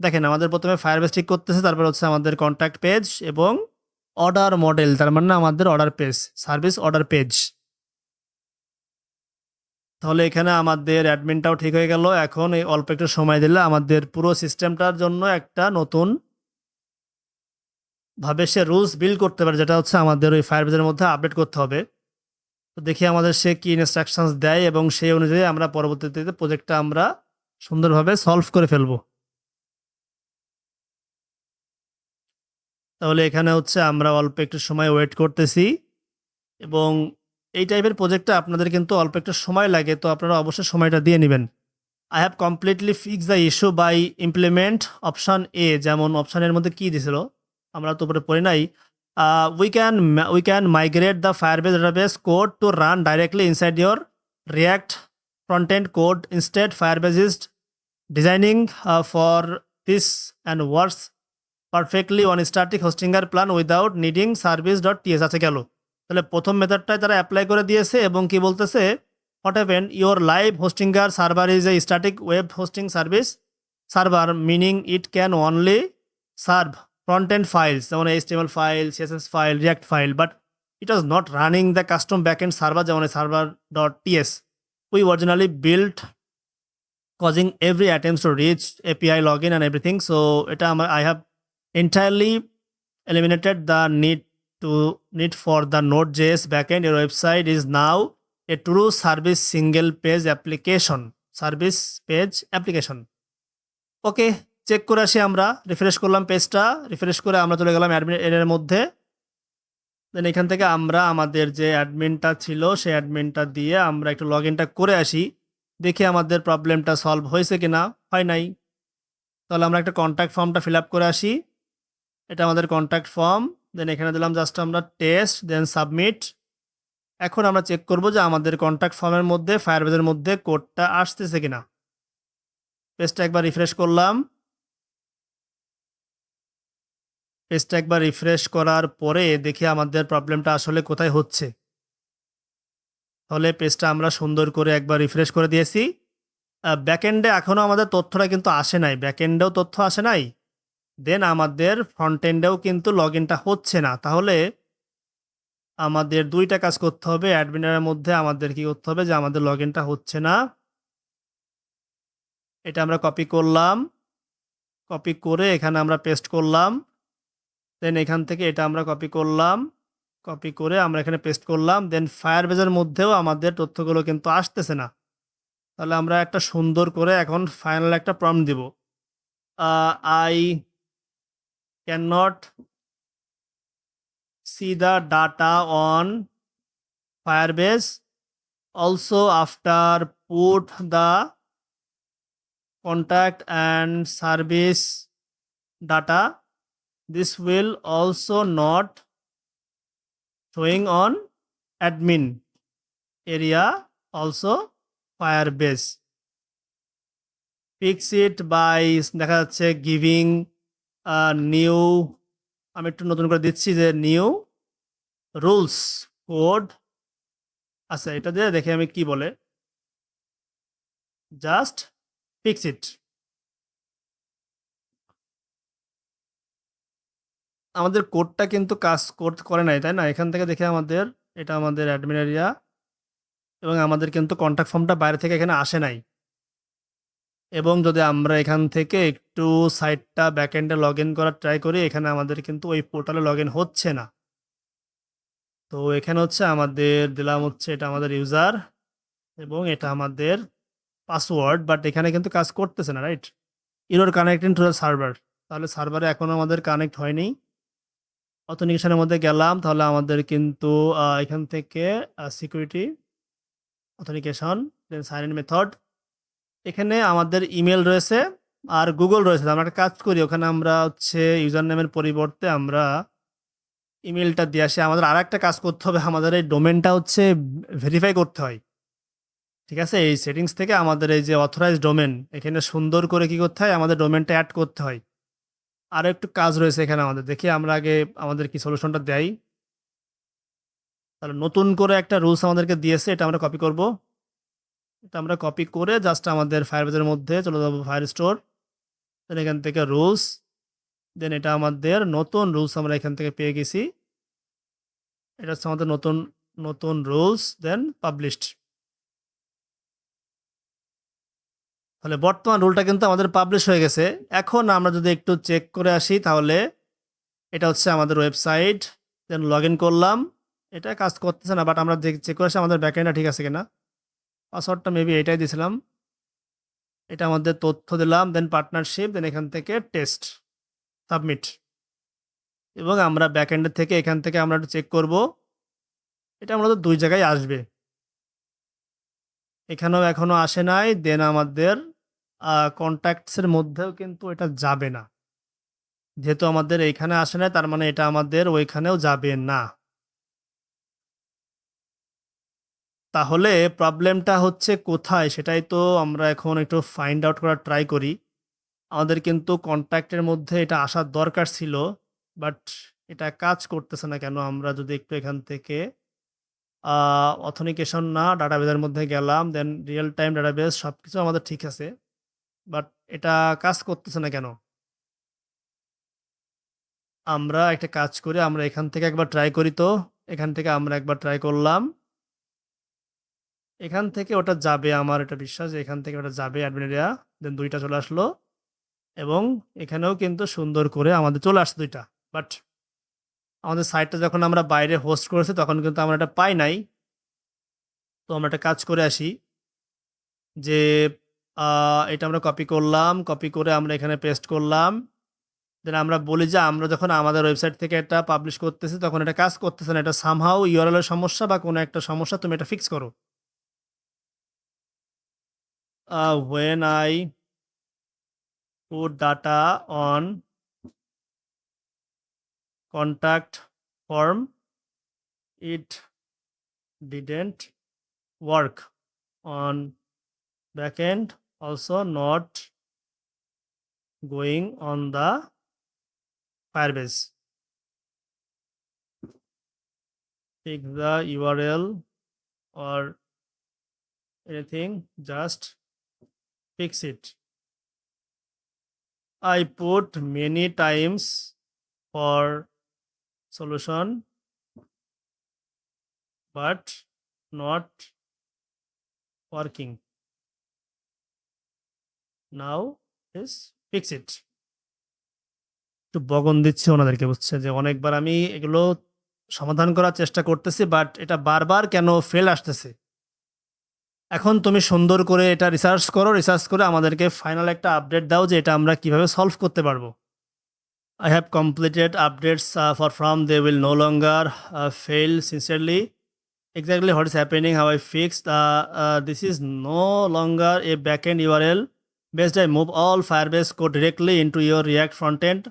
দেখেন, আমাদের প্রথমে ফায়ারবেস ঠিক করতেছে, তারপর হচ্ছে আমাদের কন্ট্যাক্ট পেজ এবং অর্ডার মডেল, তার মানে আমাদের order page, service order page. তাহলে এখানে আমাদের অ্যাডমিনটাও ঠিক হয়ে গেল। এখন এই অল্প একটু সময় দিলে আমাদের পুরো সিস্টেমটার জন্য একটা নতুন ভাবে সে রুলস বিল্ড করতে পারে, যেটা হচ্ছে আমাদের ওই ফায়ারবেসের মধ্যে আপডেট করতে হবে। তো দেখি আমাদের সে কি ইনস্ট্রাকশনস দেয় এবং সেই অনুযায়ী আমরা পরবর্তীতে প্রজেক্টটা আমরা সুন্দরভাবে সলভ করে ফেলবো। তাহলে এখানে হচ্ছে আমরা অল্প একটু সময় ওয়েট করতেছি এবং এই টাইপের প্রজেক্টটা আপনাদের কিন্তু অল্প একটু সময় লাগে, তো আপনারা অবশ্যই সময়টা দিয়ে নেবেন। I have completely fix the issue by implement option A, যেমন অপশানের মধ্যে কি দিছিল আমরা তো উপরে পড়ি নাই। We can migrate the Firebase database code to run directly inside your React front end code instead Firebase is designing for this and works perfectly on static Hostinger plan without needing সার্ভিস.ts আছে গেল। তাহলে প্রথম মেথডটাই তারা apply করে দিয়েছে এবং কি বলতেছে, what happened, your live hostinger server is a static web hosting service server, meaning it can only serve front-end files যেমন HTML file, CSS file, React file, but it was not running the custom backend server যেমন server.ts we originally built, causing every attempt to reach API login and everything. So এটা I have entirely eliminated the need for the Node.js backend. Your website is now a true service single page application, service page application. Okay, check করে আসি। আমরা refresh করলাম পেজটা, refresh করে আমরা চলে গেলাম অ্যাডমিন এর মধ্যে। দেন এখান থেকে আমরা আমাদের যে অ্যাডমিনটা ছিল সেই অ্যাডমিনটা দিয়ে আমরা একটু লগ ইনটা করে আসি, দেখি আমাদের প্রবলেমটা সলভ হয়েছে কিনা। হয় নাই। তাহলে আমরা একটা কন্ট্যাক্ট ফর্মটা ফিল আপ করে আসি। এটা আমাদের কন্ট্যাক্ট ফর্ম। দেন এখানে দিলাম জাস্ট আমরা টেস্ট, দেন সাবমিট। এখন আমরা চেক করব যে আমাদের কন্ট্যাক্ট ফর্মের মধ্যে ফায়ারবেসের মধ্যে কোডটা আসতেছে কিনা। পেজটা একবার রিফ্রেশ করলাম। পেজটা একবার রিফ্রেশ করার পরে দেখি আমাদের প্রবলেমটা আসলে কোথায় হচ্ছে। তাহলে পেজটা আমরা সুন্দর করে একবার রিফ্রেশ করে দিয়েছি। ব্যাকএন্ডে এখনও আমাদের তথ্যটা কিন্তু আসে নাই, ব্যাকএন্ডেও তথ্য আসে নাই। দেন আমাদের ফ্রন্ট এন্ডেও কিন্তু লগ ইনটা হচ্ছে না। তাহলে আমাদের দুইটা কাজ করতে হবে। অ্যাডমিনের মধ্যে আমাদের কি করতে হবে, যে আমাদের লগ ইনটা হচ্ছে না, এটা আমরা কপি করলাম, কপি করে এখানে আমরা পেস্ট করলাম। দেন এখান থেকে এটা আমরা কপি করলাম, কপি করে আমরা এখানে পেস্ট করলাম। দেন ফায়ারবেসের মধ্যেও আমাদের তথ্যগুলো কিন্তু আসতেছে না। তাহলে আমরা একটা সুন্দর করে এখন ফাইনাল একটা প্রম্পট দিব। I can not see the data on Firebase. Also, after put the contact and service data, this will also not showing on admin area, also Firebase. Fix it by দেখা যাচ্ছে giving a new, আমি একটু নতুন করে দিচ্ছি যে new rules code, আচ্ছা এটা দিয়ে দেখে আমি কি বলে, জাস্ট ফিক্স ইট। আমাদের কোডটা কিন্তু কাজ করে নাই, তাই না? এখান থেকে দেখে আমাদের, এটা আমাদের অ্যাডমিন এরিয়া, এবং আমাদের কিন্তু কন্ট্যাক্ট ফর্মটা বাইরে থেকে এখানে আসে নাই। এবং যদি আমরা এখান থেকে একটু সাইটটা ব্যাকএন্ডে লগ ইন করার ট্রাই করি, এখানে আমাদের কিন্তু ওই পোর্টালে লগ ইন হচ্ছে না। তো এখানে হচ্ছে আমাদের দিলাম হচ্ছে এটা আমাদের ইউজার এবং এটা আমাদের পাসওয়ার্ড, বাট এখানে কিন্তু কাজ করতেছে না, right? Your connecting to the server, তাহলে সার্ভারে এখনো আমাদের কানেক্ট হয়নি। অথেন্টিকেশনের মধ্যে গেলাম, তাহলে আমাদের কিন্তু এখান থেকে security, authentication, then sign in method, এখানে আমাদের ইমেল রয়েছে আর গুগল রয়েছে। আমরা একটা কাজ করি, ওখানে আমরা হচ্ছে ইউজার নেমের পরিবর্তে আমরা ইমেলটা দিয়ে আসি। আমাদের আর একটা কাজ করতে হবে, আমাদের এই ডোমেনটা হচ্ছে ভেরিফাই করতে হয়, ঠিক আছে? এই সেটিংস থেকে আমাদের এই যে অথরাইজড ডোমেন, এখানে সুন্দর করে কি করতে হয়, আমাদের ডোমেনটা অ্যাড করতে হয়। আরও একটু কাজ রয়েছে এখানে আমাদের, দেখি আমরা আগে আমাদের কি সলিউশনটা দেয়। তাহলে নতুন করে একটা রুলস আমাদেরকে দিয়েছে, এটা আমরা কপি করব। এটা আমরা কপি করে জাস্ট আমাদের ফায়ারবেজের মধ্যে চলে যাবো, ফায়ার স্টোর, দেন এখান থেকে রুলস, দেন এটা আমাদের নতুন রুলস আমরা এখান থেকে পেয়ে গেছি। এটা হচ্ছে আমাদের নতুন নতুন রুলস, দেন পাবলিশড। তাহলে বর্তমান রুলটা কিন্তু আমাদের পাবলিশ হয়ে গেছে। এখন আমরা যদি একটু চেক করে আসি, তাহলে এটা হচ্ছে আমাদের ওয়েবসাইট, দেন লগ ইন করলাম, এটা কাজ করতেছে না, বাট আমরা চেক করে আসি আমাদের ব্যাকএন্ডটা ঠিক আছে কিনা। পাসওয়ার্ডটা মেবি এটাই দিয়েছিলাম, এটা আমাদের তথ্য দিলাম, দেন পার্টনারশিপ, দেন এখান থেকে টেস্ট, সাবমিট। এবং আমরা ব্যাকএন্ডের থেকে এখান থেকে আমরা একটু চেক করব, এটা আমাদের দুই জায়গায় আসবে, এখানেও এখনো আসে নাই, দেন আমাদের কন্ট্যাক্টসের মধ্যেও কিন্তু এটা যাবে না। যেহেতু আমাদের এইখানে আসে নাই, তার মানে এটা আমাদের ওইখানেও যাবে না। তাহলে প্রবলেমটা হচ্ছে কোথায়, সেটাই তো আমরা এখন একটু ফাইন্ড আউট করার ট্রাই করি। আমাদের কিন্তু কন্ট্যাক্টের মধ্যে এটা আসার দরকার ছিল, বাট এটা কাজ করতেছে না কেন? আমরা যদি একটু এখান থেকে অথেন্টিকেশন না, ডাটাবেজের মধ্যে গেলাম, দেন রিয়েল টাইম ডাটাবেজ, সব কিছু আমাদের ঠিক আছে, বাট এটা কাজ করতেছে না কেন? আমরা একটা কাজ করি, আমরা এখান থেকে একবার ট্রাই করি তো। এখান থেকে আমরা একবার ট্রাই করলাম, এখান থেকে ওটা যাবে, আমার এটা বিশ্বাস যে এখান থেকে ওটা যাবে অ্যাডমিন এরিয়া, দেন ২ টা চলে আসলো এবং এখানেও কিন্তু সুন্দর করে আমাদের চলে আসছে ২ টা। বাট আমাদের সাইটটা যখন আমরা বাইরে হোস্ট করেছি তখন কিন্তু আমরা এটা পাই নাই। তো আমরা একটা কাজ করে আসি যে এটা আমরা কপি করলাম, কপি করে আমরা এখানে পেস্ট করলাম। দেন আমরা বলি যে আমরা যখন আমাদের ওয়েবসাইট থেকে এটা পাবলিশ করতেছি তখন এটা কাজ করতেছে না। এটা সামহাউ ইউআরএল এর সমস্যা বা কোনো একটা সমস্যা, তুমি এটা ফিক্স করো। when I put data on contact form, it didn't work on backend, also not going on the Firebase. Pick the URL or anything, just fix it. I put many times for solution, but not working. Now is fix it. একটু বগন দিচ্ছি ওনাদেরকে, বুঝছে যে অনেকবার আমি এগুলো সমাধান করার চেষ্টা করতেছি, বাট এটা বারবার কেন ফেল আসতেছে। এখন তুমি সুন্দর করে এটা রিসার্চ করো, রিসার্চ করে আমাদেরকে ফাইনাল একটা আপডেট দাও যে এটা আমরা কিভাবে সলভ করতে পারবো। I have completed updates for from they will no longer fail sincerely. Exactly what is happening, how I fixed. This is no longer a backend URL. Based I move all Firebase code directly into your React frontend.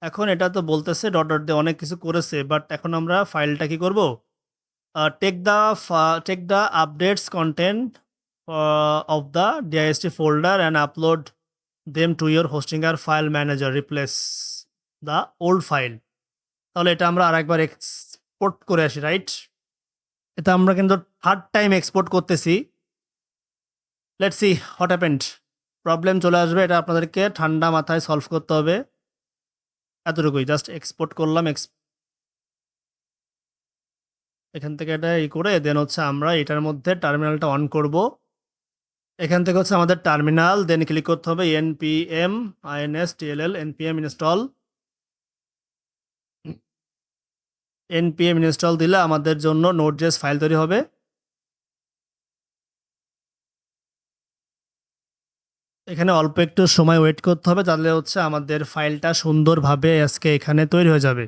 এখন এটা তো বলতেছে dot dot দিয়ে অনেক কিছু করেছে, but এখন আমরা ফাইলটা কি করব? Take the updates content of the dist folder and upload them to your hostinger file manager, replace the old file. তাহলে এটা আমরা আরেকবার এক্সপোর্ট করে আসি, রাইট? এটা আমরা কিন্তু থার্ড টাইম এক্সপোর্ট করতেছি। Let's see what happened. Problem চলে আসবে, এটা আপনাদেরকে ঠান্ডা মাথায় সলভ করতে হবে। এতটুকুই, জাস্ট এক্সপোর্ট করলাম। এখান থেকে এটা করে দেন হচ্ছে আমরা এটার মধ্যে টার্মিনালটা অন করব। এখান থেকে হচ্ছে আমাদের টার্মিনাল, দেন ক্লিক করতে হবে npm install npm install. npm install দিলে আমাদের জন্য নোড.js ফাইল তৈরি হবে। এখানে অল্প একটু সময় ওয়েট করতে হবে, তাহলে হচ্ছে আমাদের ফাইলটা সুন্দরভাবে আজকে এখানে তৈরি হয়ে যাবে।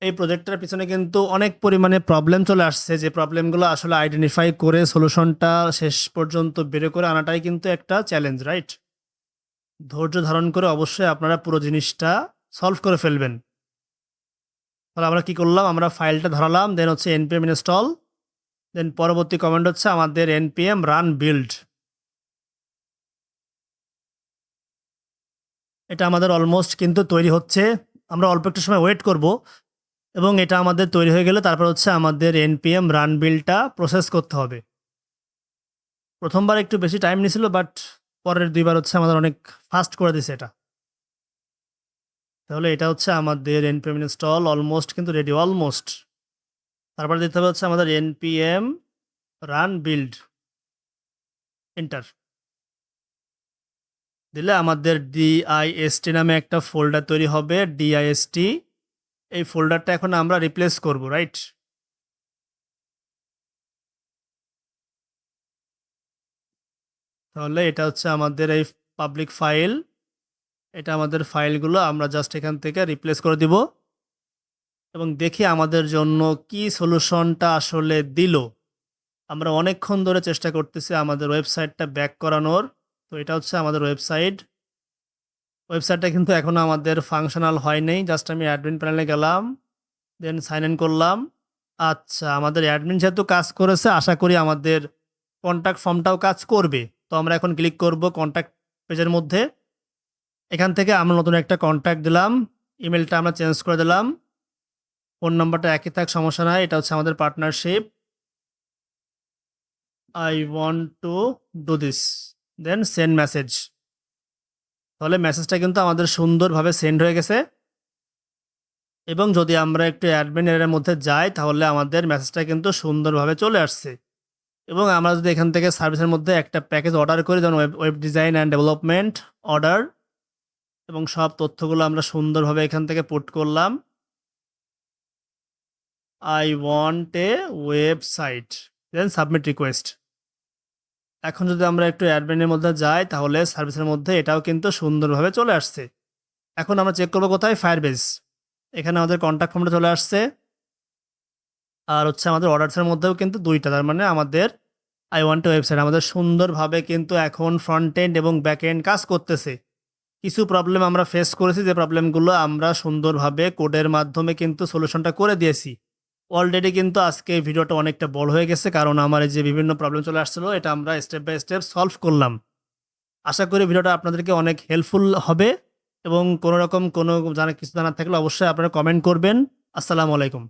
এই প্রজেক্টটার পিছনে কিন্তু অনেক পরিমাণে প্রবলেম চলে আসছে, যে প্রবলেমগুলো আসলে আইডেন্টিফাই করে সলিউশনটা শেষ পর্যন্ত বের করে আনাটাই কিন্তু একটা চ্যালেঞ্জ, রাইট? ধৈর্য ধারণ করে অবশ্যই আপনারা পুরো জিনিসটা সলভ করে ফেলবেন। তাহলে আমরা কি করলাম, আমরা ফাইলটা ধরালাম, দেন হচ্ছে npm ইনস্টল, দেন পরবর্তী কমান্ড হচ্ছে আমাদের npm রান বিল্ড। এটা আমাদের অলমোস্ট কিন্তু তৈরি হচ্ছে। আমরা অল্প একটু সময় ওয়েট করব, এবং এটা আমাদের তৈরি হয়ে গেলে তারপর হচ্ছে আমাদের npm রান বিল্ডটা প্রসেস করতে হবে। প্রথমবার একটু বেশি টাইম নিয়েছিল, বাট পরের দুইবার হচ্ছে আমাদের অনেক ফাস্ট করে দিছে এটা। তাহলে এটা হচ্ছে আমাদের npm ইনস্টল অলমোস্ট কিন্তু রেডি, অলমোস্ট। তারপর দিতে হবে হচ্ছে আমাদের npm রান বিল্ড, এন্টার দিলে আমাদের dist নামে একটা ফোল্ডার তৈরি হবে, dist। এই ফোল্ডারটা এখন আমরা রিপ্লেস করব, রাইট? তাহলে এটা হচ্ছে আমাদের এই পাবলিক ফাইল, এটা আমাদের ফাইলগুলো আমরা জাস্ট এখান থেকে রিপ্লেস করে দিব, এবং দেখি আমাদের জন্য কি সলিউশনটা আসলে দিল। আমরা অনেকক্ষণ ধরে চেষ্টা করতেছি আমাদের ওয়েবসাইটটা ব্যাক করানোর। তো এটা হচ্ছে আমাদের ওয়েবসাইটটা কিন্তু এখনো আমাদের ফাংশনাল হয় নাই। জাস্ট আমি অ্যাডমিন প্যানেলে গেলাম, দেন সাইন ইন করলাম। আচ্ছা, আমাদের অ্যাডমিন যেহেতু কাজ করেছে, আশা করি আমাদের কন্ট্যাক্ট ফর্মটাও কাজ করবে। তো আমরা এখন ক্লিক করব কন্ট্যাক্ট পেজের মধ্যে। এখান থেকে আমরা নতুন একটা কন্ট্যাক্ট দিলাম, ইমেলটা আমরা চেঞ্জ করে দিলাম, ফোন নাম্বারটা একই থাক, সমস্যা নাই। এটা হচ্ছে আমাদের partnership, I want to do this, then send message. তাহলে মেসেজটা কিন্তু আমাদের সুন্দরভাবে সেন্ড হয়ে গেছে। এবং যদি আমরা একটু অ্যাডমিন এর মধ্যে যাই, তাহলে আমাদের মেসেজটা কিন্তু সুন্দরভাবে চলে আসছে। এবং আমরা যদি এখান থেকে সার্ভিসের মধ্যে একটা প্যাকেজ অর্ডার করি, যেমন web design and development order, এবং সব তথ্যগুলো আমরা সুন্দরভাবে এখান থেকে পুট করলাম, I want a website, then submit request. এখন যদি আমরা একটু অ্যাডমিনের মধ্যে যাই, তাহলে সার্ভিসের মধ্যে এটাও কিন্তু সুন্দরভাবে চলে আসছে। এখন আমরা চেক করবো কোথায়, ফায়ারবেস। এখানে আমাদের কন্ট্যাক্ট ফর্মটা চলে আসছে, আর হচ্ছে আমাদের অর্ডারসের মধ্যেও কিন্তু দুইটা, তার মানে আমাদের আই ওয়ান্ট ওয়েবসাইট আমাদের সুন্দরভাবে কিন্তু এখন ফ্রন্ট এন্ড এবং ব্যাক এন্ড কাজ করতেছে। কিছু প্রবলেম আমরা ফেস করেছি, যে প্রবলেমগুলো আমরা সুন্দরভাবে কোডের মাধ্যমে কিন্তু সলিউশনটা করে দিয়েছি। অলরেডি কিন্তু আজকে ভিডিওটা অনেকটা বড় হয়ে গেছে, কারণ আমার এই যে বিভিন্ন প্রবলেম চলে আসছিলো, এটা আমরা স্টেপ বাই স্টেপ সলভ করলাম। আশা করি ভিডিওটা আপনাদেরকে অনেক হেল্পফুল হবে, এবং কোনো রকম কিছু জানার থাকলে অবশ্যই আপনারা কমেন্ট করবেন। আসসালামু আলাইকুম।